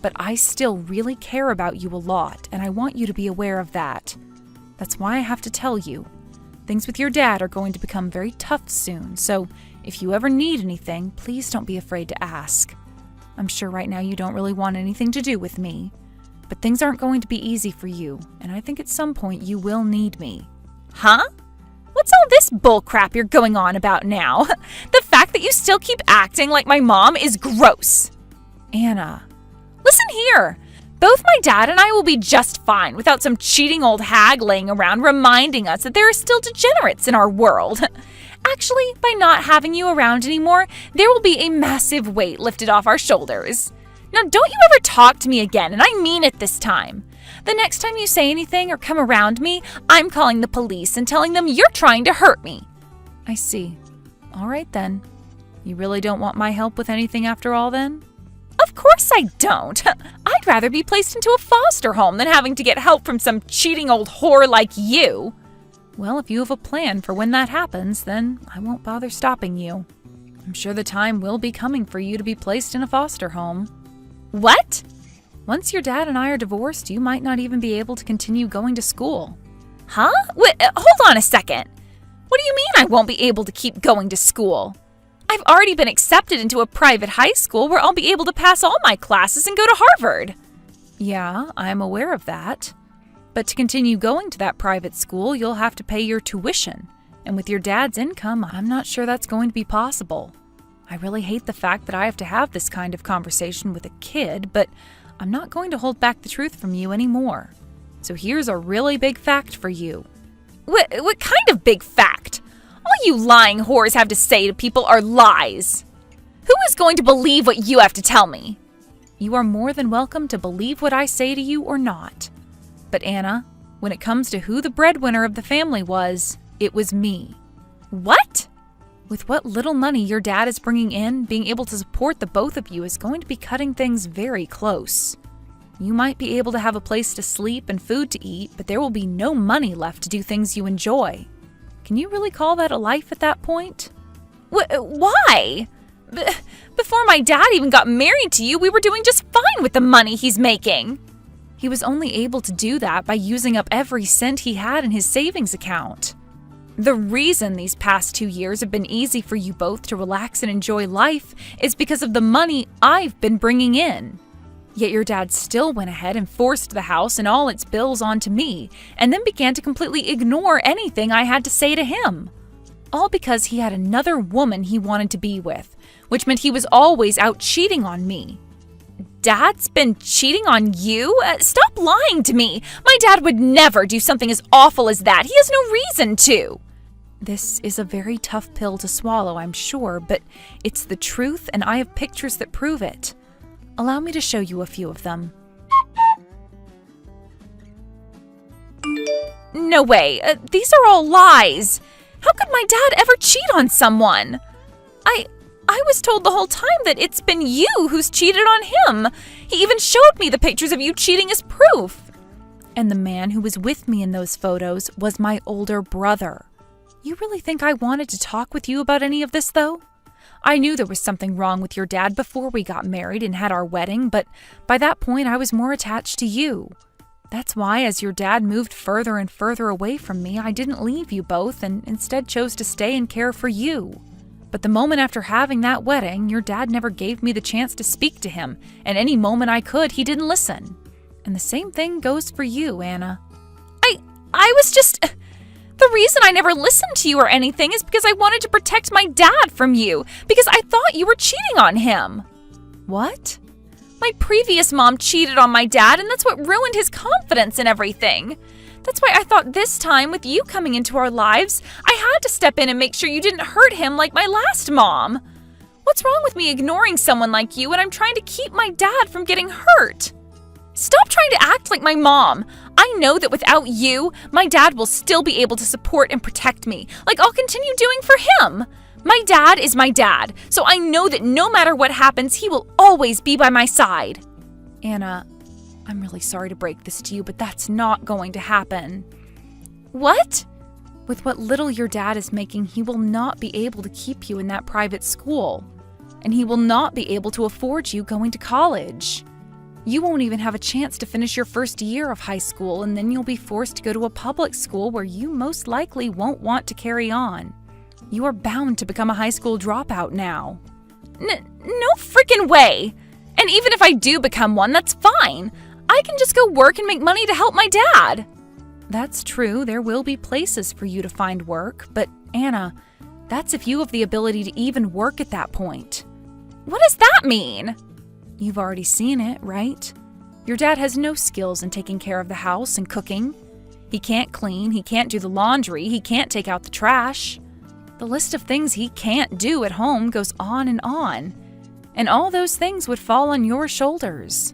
But I still really care about you a lot, and I want you to be aware of that. That's why I have to tell you. Things with your dad are going to become very tough soon, so if you ever need anything, please don't be afraid to ask. I'm sure right now you don't really want anything to do with me, but things aren't going to be easy for you, and I think at some point you will need me. Huh? What's all this bullcrap you're going on about now? The fact that you still keep acting like my mom is gross. Anna, listen here. Both my dad and I will be just fine without some cheating old hag laying around reminding us that there are still degenerates in our world. Actually, by not having you around anymore, there will be a massive weight lifted off our shoulders. Now, don't you ever talk to me again, and I mean it this time. The next time you say anything or come around me, I'm calling the police and telling them you're trying to hurt me. I see. All right, then. You really don't want my help with anything after all, then? Of course I don't. I'd rather be placed into a foster home than having to get help from some cheating old whore like you. Well, if you have a plan for when that happens, then I won't bother stopping you. I'm sure the time will be coming for you to be placed in a foster home. What? Once your dad and I are divorced, you might not even be able to continue going to school. Huh? Wait, hold on a second. What do you mean I won't be able to keep going to school? I've already been accepted into a private high school where I'll be able to pass all my classes and go to Harvard. Yeah, I'm aware of that. But to continue going to that private school, you'll have to pay your tuition. And with your dad's income, I'm not sure that's going to be possible. I really hate the fact that I have to have this kind of conversation with a kid, but I'm not going to hold back the truth from you anymore. So here's a really big fact for you. What kind of big fact? All you lying whores have to say to people are lies. Who is going to believe what you have to tell me? You are more than welcome to believe what I say to you or not. But Anna, when it comes to who the breadwinner of the family was, it was me. What? With what little money your dad is bringing in, being able to support the both of you is going to be cutting things very close. You might be able to have a place to sleep and food to eat, but there will be no money left to do things you enjoy. Can you really call that a life at that point? Why? Before my dad even got married to you, we were doing just fine with the money he's making. He was only able to do that by using up every cent he had in his savings account. The reason these past 2 years have been easy for you both to relax and enjoy life is because of the money I've been bringing in. Yet your dad still went ahead and forced the house and all its bills onto me, and then began to completely ignore anything I had to say to him. All because he had another woman he wanted to be with, which meant he was always out cheating on me. Dad's been cheating on you? Stop lying to me! My dad would never do something as awful as that. He has no reason to. This is a very tough pill to swallow, I'm sure, but it's the truth, and I have pictures that prove it. Allow me to show you a few of them. No way! These are all lies! How could my dad ever cheat on someone? I was told the whole time that it's been you who's cheated on him. He even showed me the pictures of you cheating as proof. And the man who was with me in those photos was my older brother. You really think I wanted to talk with you about any of this, though? I knew there was something wrong with your dad before we got married and had our wedding, but by that point I was more attached to you. That's why, as your dad moved further and further away from me, I didn't leave you both and instead chose to stay and care for you. But the moment after having that wedding, your dad never gave me the chance to speak to him, and any moment I could, he didn't listen. And the same thing goes for you, Anna. I was just... The reason I never listened to you or anything is because I wanted to protect my dad from you, because I thought you were cheating on him. What? My previous mom cheated on my dad, and that's what ruined his confidence and everything. That's why I thought this time, with you coming into our lives, I had to step in and make sure you didn't hurt him like my last mom. What's wrong with me ignoring someone like you when I'm trying to keep my dad from getting hurt? Stop trying to act like my mom. I know that without you, my dad will still be able to support and protect me, like I'll continue doing for him. My dad is my dad, so I know that no matter what happens, he will always be by my side. Anna, I'm really sorry to break this to you, but that's not going to happen. What? With what little your dad is making, he will not be able to keep you in that private school. And he will not be able to afford you going to college. You won't even have a chance to finish your first year of high school, and then you'll be forced to go to a public school where you most likely won't want to carry on. You are bound to become a high school dropout now. No freaking way! And even if I do become one, that's fine. I can just go work and make money to help my dad. That's true, there will be places for you to find work, but Anna, that's if you have the ability to even work at that point. What does that mean? You've already seen it, right? Your dad has no skills in taking care of the house and cooking. He can't clean, he can't do the laundry, he can't take out the trash. The list of things he can't do at home goes on. And all those things would fall on your shoulders.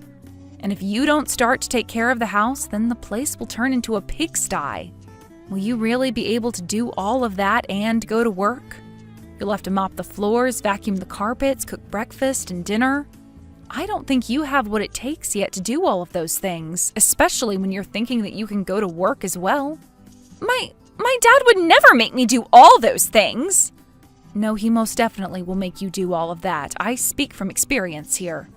And if you don't start to take care of the house, then the place will turn into a pigsty. Will you really be able to do all of that and go to work? You'll have to mop the floors, vacuum the carpets, cook breakfast and dinner. I don't think you have what it takes yet to do all of those things, especially when you're thinking that you can go to work as well. My dad would never make me do all those things. No, he most definitely will make you do all of that. I speak from experience here.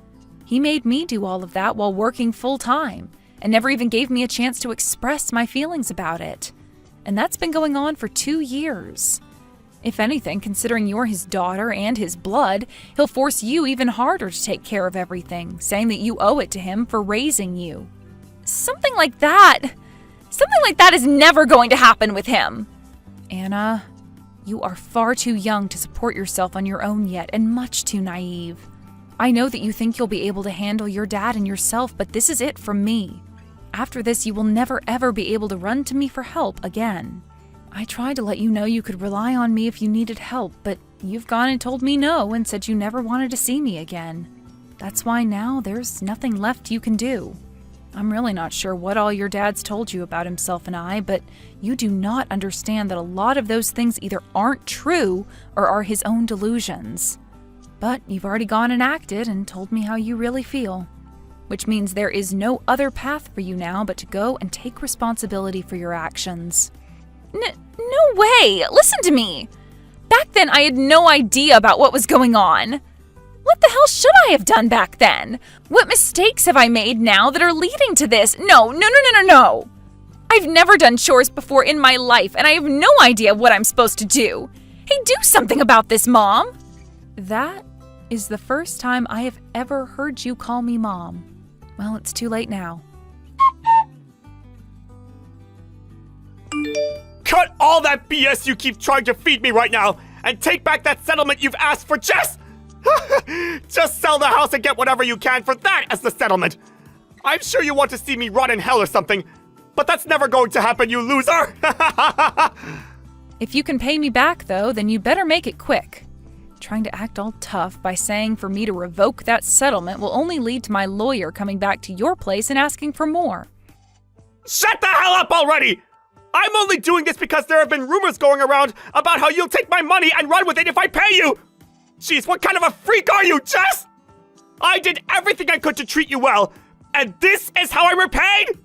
He made me do all of that while working full-time, and never even gave me a chance to express my feelings about it. And that's been going on for 2 years. If anything, considering you're his daughter and his blood, he'll force you even harder to take care of everything, saying that you owe it to him for raising you. Something like that is never going to happen with him. Anna, you are far too young to support yourself on your own yet, and much too naive. I know that you think you'll be able to handle your dad and yourself, but this is it from me. After this, you will never ever be able to run to me for help again. I tried to let you know you could rely on me if you needed help, but you've gone and told me no and said you never wanted to see me again. That's why now there's nothing left you can do. I'm really not sure what all your dad's told you about himself and I, but you do not understand that a lot of those things either aren't true or are his own delusions. But you've already gone and acted and told me how you really feel. Which means there is no other path for you now but to go and take responsibility for your actions. No way! Listen to me! Back then I had no idea about what was going on. What the hell should I have done back then? What mistakes have I made now that are leading to this? No. I've never done chores before in my life, and I have no idea what I'm supposed to do. Hey, do something about this, Mom! That is the first time I have ever heard you call me Mom. Well, it's too late now. Cut all that BS you keep trying to feed me right now, and take back that settlement you've asked for, Jess! Just sell the house and get whatever you can for that as the settlement! I'm sure you want to see me rot in hell or something, but that's never going to happen, you loser! If you can pay me back, though, then you'd better make it quick. Trying to act all tough by saying for me to revoke that settlement will only lead to my lawyer coming back to your place and asking for more. Shut the hell up already! I'm only doing this because there have been rumors going around about how you'll take my money and run with it if I pay you! Jeez, what kind of a freak are you, Jess? I did everything I could to treat you well, and this is how I'm repaid?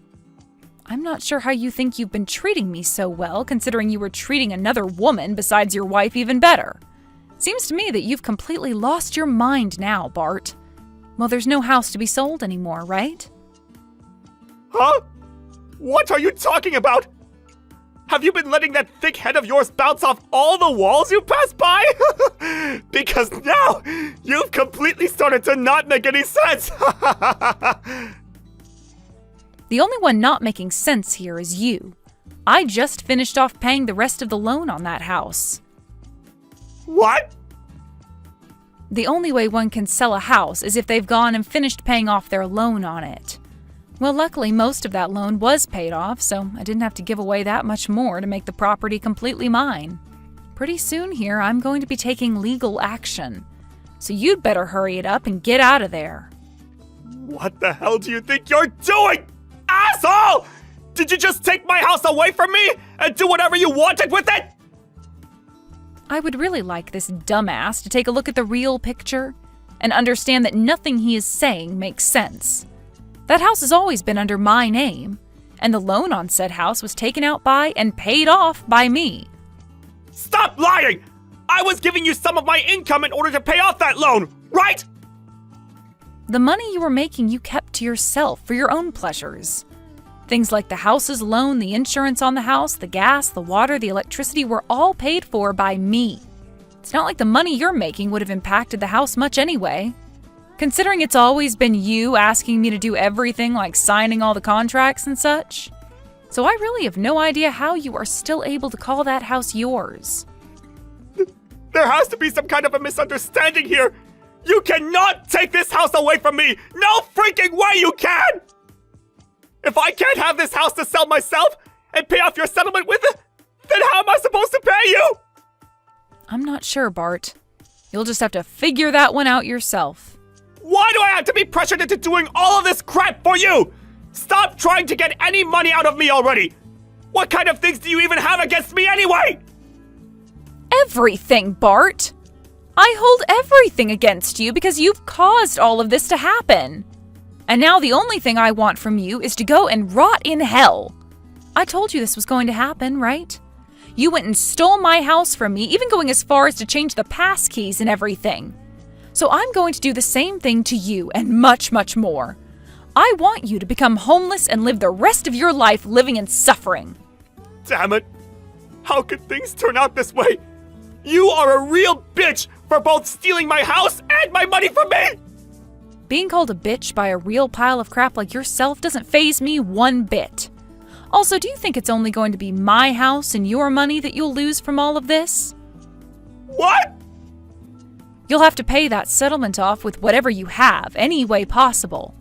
I'm not sure how you think you've been treating me so well, considering you were treating another woman besides your wife even better. Seems to me that you've completely lost your mind now, Bart. Well, there's no house to be sold anymore, right? Huh? What are you talking about? Have you been letting that thick head of yours bounce off all the walls you pass by? Because now, you've completely started to not make any sense. The only one not making sense here is you. I just finished off paying the rest of the loan on that house. What? The only way one can sell a house is if they've gone and finished paying off their loan on it. Well, luckily, most of that loan was paid off, so I didn't have to give away that much more to make the property completely mine. Pretty soon here, I'm going to be taking legal action. So you'd better hurry it up and get out of there. What the hell do you think you're doing, asshole? Did you just take my house away from me and do whatever you wanted with it? I would really like this dumbass to take a look at the real picture and understand that nothing he is saying makes sense. That house has always been under my name, and the loan on said house was taken out by and paid off by me. Stop lying! I was giving you some of my income in order to pay off that loan, right? The money you were making you kept to yourself for your own pleasures. Things like the house's loan, the insurance on the house, the gas, the water, the electricity were all paid for by me. It's not like the money you're making would have impacted the house much anyway. Considering it's always been you asking me to do everything like signing all the contracts and such. So I really have no idea how you are still able to call that house yours. There has to be some kind of a misunderstanding here. You cannot take this house away from me. No freaking way you can! If I can't have this house to sell myself and pay off your settlement with it, then how am I supposed to pay you? I'm not sure, Bart. You'll just have to figure that one out yourself. Why do I have to be pressured into doing all of this crap for you? Stop trying to get any money out of me already! What kind of things do you even have against me anyway? Everything, Bart! I hold everything against you because you've caused all of this to happen. And now the only thing I want from you is to go and rot in hell. I told you this was going to happen, right? You went and stole my house from me, even going as far as to change the pass keys and everything. So I'm going to do the same thing to you and much, much more. I want you to become homeless and live the rest of your life living in suffering. Damn it. How could things turn out this way? You are a real bitch for both stealing my house and my money from me! Being called a bitch by a real pile of crap like yourself doesn't faze me one bit. Also, do you think it's only going to be my house and your money that you'll lose from all of this? What? You'll have to pay that settlement off with whatever you have, any way possible.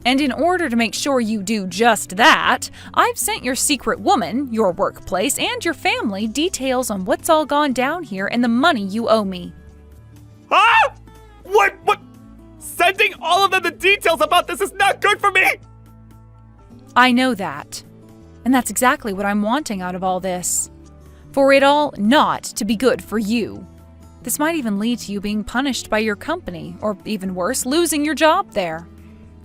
And in order to make sure you do just that, I've sent your secret woman, your workplace, and your family details on what's all gone down here and the money you owe me. Huh? What? Sending all of them the details about this is not good for me! I know that. And that's exactly what I'm wanting out of all this. For it all not to be good for you. This might even lead to you being punished by your company, or even worse, losing your job there.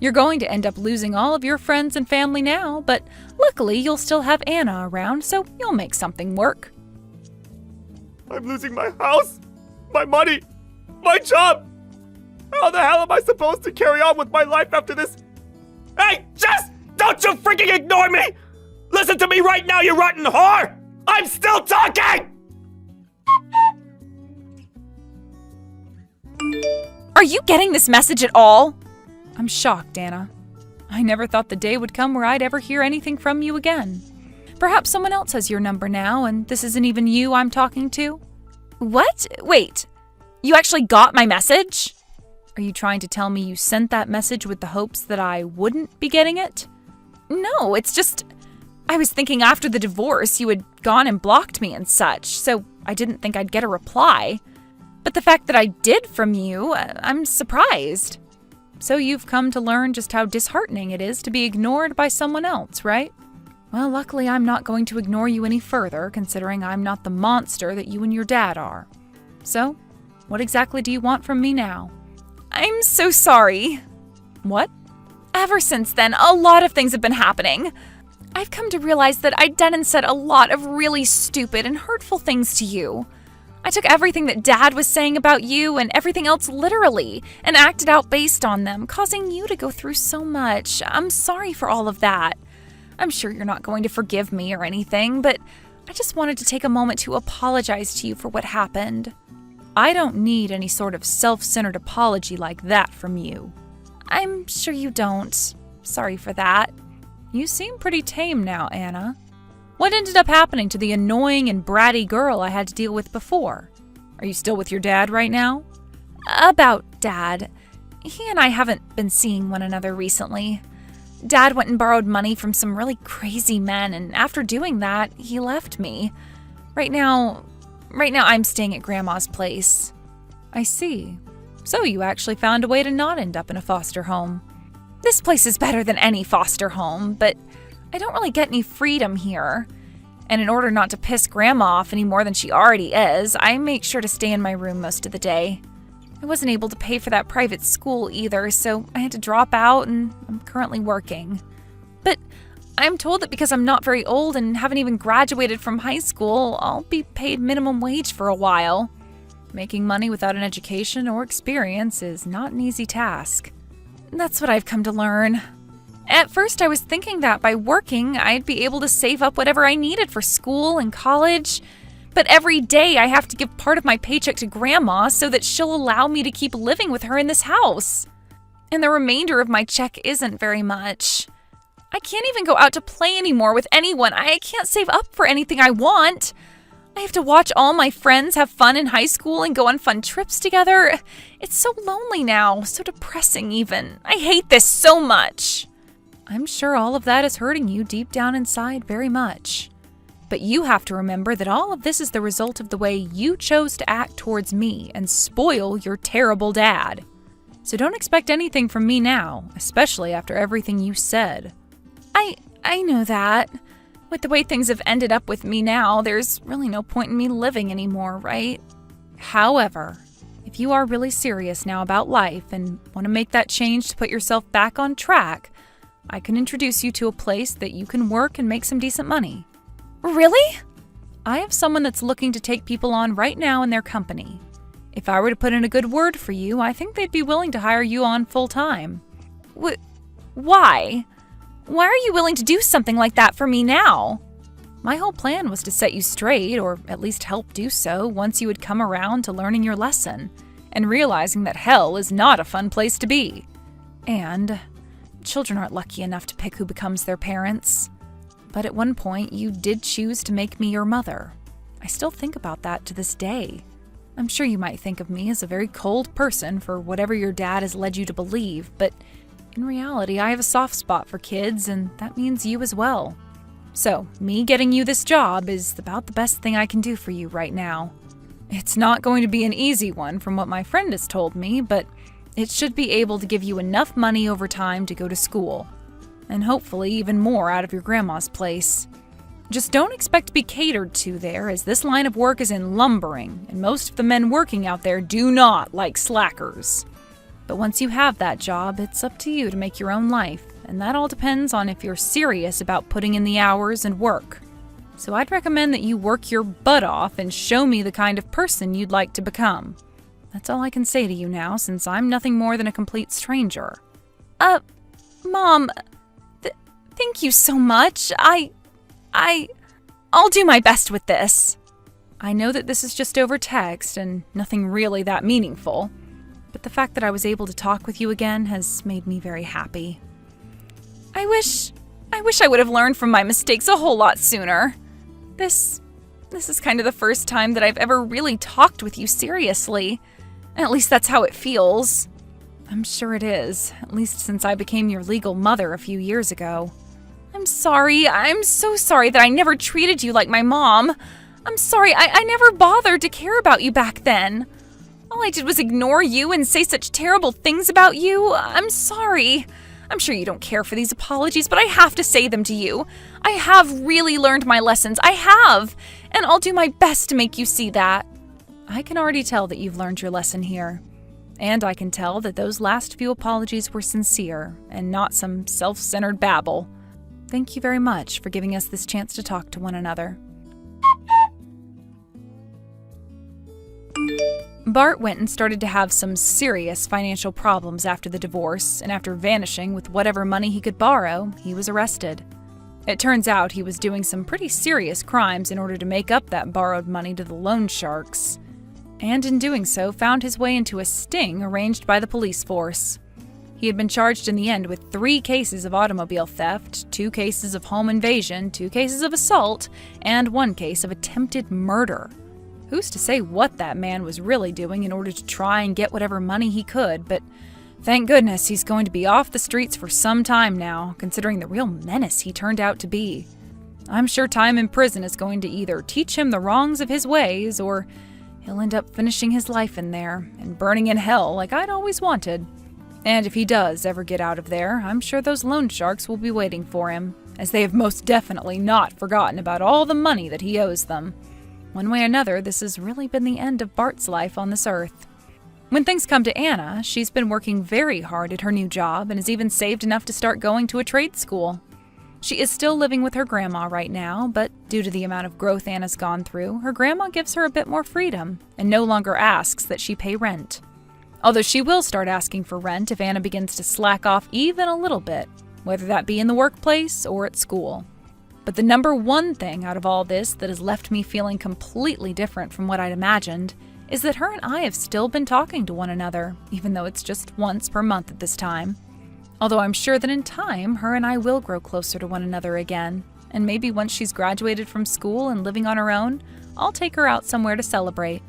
You're going to end up losing all of your friends and family now, but luckily you'll still have Anna around, so you'll make something work. I'm losing my house, my money, my job. How the hell am I supposed to carry on with my life after this? Hey, Jess! Don't you freaking ignore me! Listen to me right now, you rotten whore! I'm still talking! Are you getting this message at all? I'm shocked, Anna. I never thought the day would come where I'd ever hear anything from you again. Perhaps someone else has your number now, and this isn't even you I'm talking to? What? Wait, you actually got my message? Are you trying to tell me you sent that message with the hopes that I wouldn't be getting it? No, it's just, I was thinking after the divorce you had gone and blocked me and such, so I didn't think I'd get a reply. But the fact that I did from you, I'm surprised. So you've come to learn just how disheartening it is to be ignored by someone else, right? Well, luckily I'm not going to ignore you any further, considering I'm not the monster that you and your dad are. So, what exactly do you want from me now? I'm so sorry. What? Ever since then, a lot of things have been happening. I've come to realize that I'd done and said a lot of really stupid and hurtful things to you. I took everything that Dad was saying about you and everything else literally and acted out based on them, causing you to go through so much. I'm sorry for all of that. I'm sure you're not going to forgive me or anything, but I just wanted to take a moment to apologize to you for what happened. I don't need any sort of self-centered apology like that from you. I'm sure you don't. Sorry for that. You seem pretty tame now, Anna. What ended up happening to the annoying and bratty girl I had to deal with before? Are you still with your dad right now? About Dad. He and I haven't been seeing one another recently. Dad went and borrowed money from some really crazy men, and after doing that, he left me. Right now I'm staying at Grandma's place. I see. So you actually found a way to not end up in a foster home. This place is better than any foster home, but I don't really get any freedom here. And in order not to piss Grandma off any more than she already is, I make sure to stay in my room most of the day. I wasn't able to pay for that private school either, so I had to drop out and I'm currently working. But I'm told that because I'm not very old and haven't even graduated from high school, I'll be paid minimum wage for a while. Making money without an education or experience is not an easy task. That's what I've come to learn. At first, I was thinking that by working, I'd be able to save up whatever I needed for school and college. But every day, I have to give part of my paycheck to Grandma so that she'll allow me to keep living with her in this house. And the remainder of my check isn't very much. I can't even go out to play anymore with anyone. I can't save up for anything I want. I have to watch all my friends have fun in high school and go on fun trips together. It's so lonely now, so depressing even. I hate this so much. I'm sure all of that is hurting you deep down inside very much. But you have to remember that all of this is the result of the way you chose to act towards me and spoil your terrible dad. So don't expect anything from me now, especially after everything you said. I know that. With the way things have ended up with me now, there's really no point in me living anymore, right? However, if you are really serious now about life and want to make that change to put yourself back on track, I can introduce you to a place that you can work and make some decent money. Really? I have someone that's looking to take people on right now in their company. If I were to put in a good word for you, I think they'd be willing to hire you on full-time. Why? Why are you willing to do something like that for me now? My whole plan was to set you straight, or at least help do so, once you had come around to learning your lesson, and realizing that hell is not a fun place to be. And children aren't lucky enough to pick who becomes their parents. But at one point, you did choose to make me your mother. I still think about that to this day. I'm sure you might think of me as a very cold person for whatever your dad has led you to believe, but in reality, I have a soft spot for kids, and that means you as well. So, me getting you this job is about the best thing I can do for you right now. It's not going to be an easy one from what my friend has told me, but it should be able to give you enough money over time to go to school. And hopefully even more out of your grandma's place. Just don't expect to be catered to there, as this line of work is in lumbering, and most of the men working out there do not like slackers. But once you have that job, it's up to you to make your own life, and that all depends on if you're serious about putting in the hours and work. So I'd recommend that you work your butt off and show me the kind of person you'd like to become. That's all I can say to you now, since I'm nothing more than a complete stranger. Mom, thank you so much. I'll do my best with this. I know that this is just over text and nothing really that meaningful, but the fact that I was able to talk with you again has made me very happy. I wish I would have learned from my mistakes a whole lot sooner. This is kind of the first time that I've ever really talked with you seriously. At least that's how it feels. I'm sure it is, at least since I became your legal mother a few years ago. I'm sorry. I'm so sorry that I never treated you like my mom. I'm sorry. I never bothered to care about you back then. All I did was ignore you and say such terrible things about you. I'm sorry. I'm sure you don't care for these apologies, but I have to say them to you. I have really learned my lessons. I have. And I'll do my best to make you see that. I can already tell that you've learned your lesson here. And I can tell that those last few apologies were sincere and not some self-centered babble. Thank you very much for giving us this chance to talk to one another. Bart went and started to have some serious financial problems after the divorce, and after vanishing with whatever money he could borrow, he was arrested. It turns out he was doing some pretty serious crimes in order to make up that borrowed money to the loan sharks, and in doing so found his way into a sting arranged by the police force. He had been charged in the end with 3 cases of automobile theft, 2 cases of home invasion, 2 cases of assault, and 1 case of attempted murder. Who's to say what that man was really doing in order to try and get whatever money he could, but thank goodness he's going to be off the streets for some time now, considering the real menace he turned out to be. I'm sure time in prison is going to either teach him the wrongs of his ways, or he'll end up finishing his life in there and burning in hell like I'd always wanted. And if he does ever get out of there, I'm sure those loan sharks will be waiting for him, as they have most definitely not forgotten about all the money that he owes them. One way or another, this has really been the end of Bart's life on this earth. When things come to Anna, she's been working very hard at her new job and has even saved enough to start going to a trade school. She is still living with her grandma right now, but due to the amount of growth Anna's gone through, her grandma gives her a bit more freedom and no longer asks that she pay rent. Although she will start asking for rent if Anna begins to slack off even a little bit, whether that be in the workplace or at school. But the number one thing out of all this that has left me feeling completely different from what I'd imagined is that her and I have still been talking to one another, even though it's just once per month at this time. Although I'm sure that in time, her and I will grow closer to one another again, and maybe once she's graduated from school and living on her own, I'll take her out somewhere to celebrate.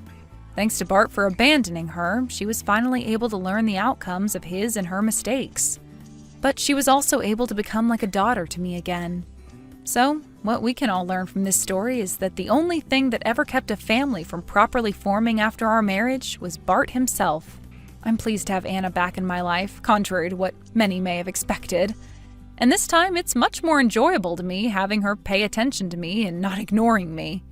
Thanks to Bart for abandoning her, she was finally able to learn the outcomes of his and her mistakes. But she was also able to become like a daughter to me again. So, what we can all learn from this story is that the only thing that ever kept a family from properly forming after our marriage was Bart himself. I'm pleased to have Anna back in my life, contrary to what many may have expected. And this time, it's much more enjoyable to me having her pay attention to me and not ignoring me.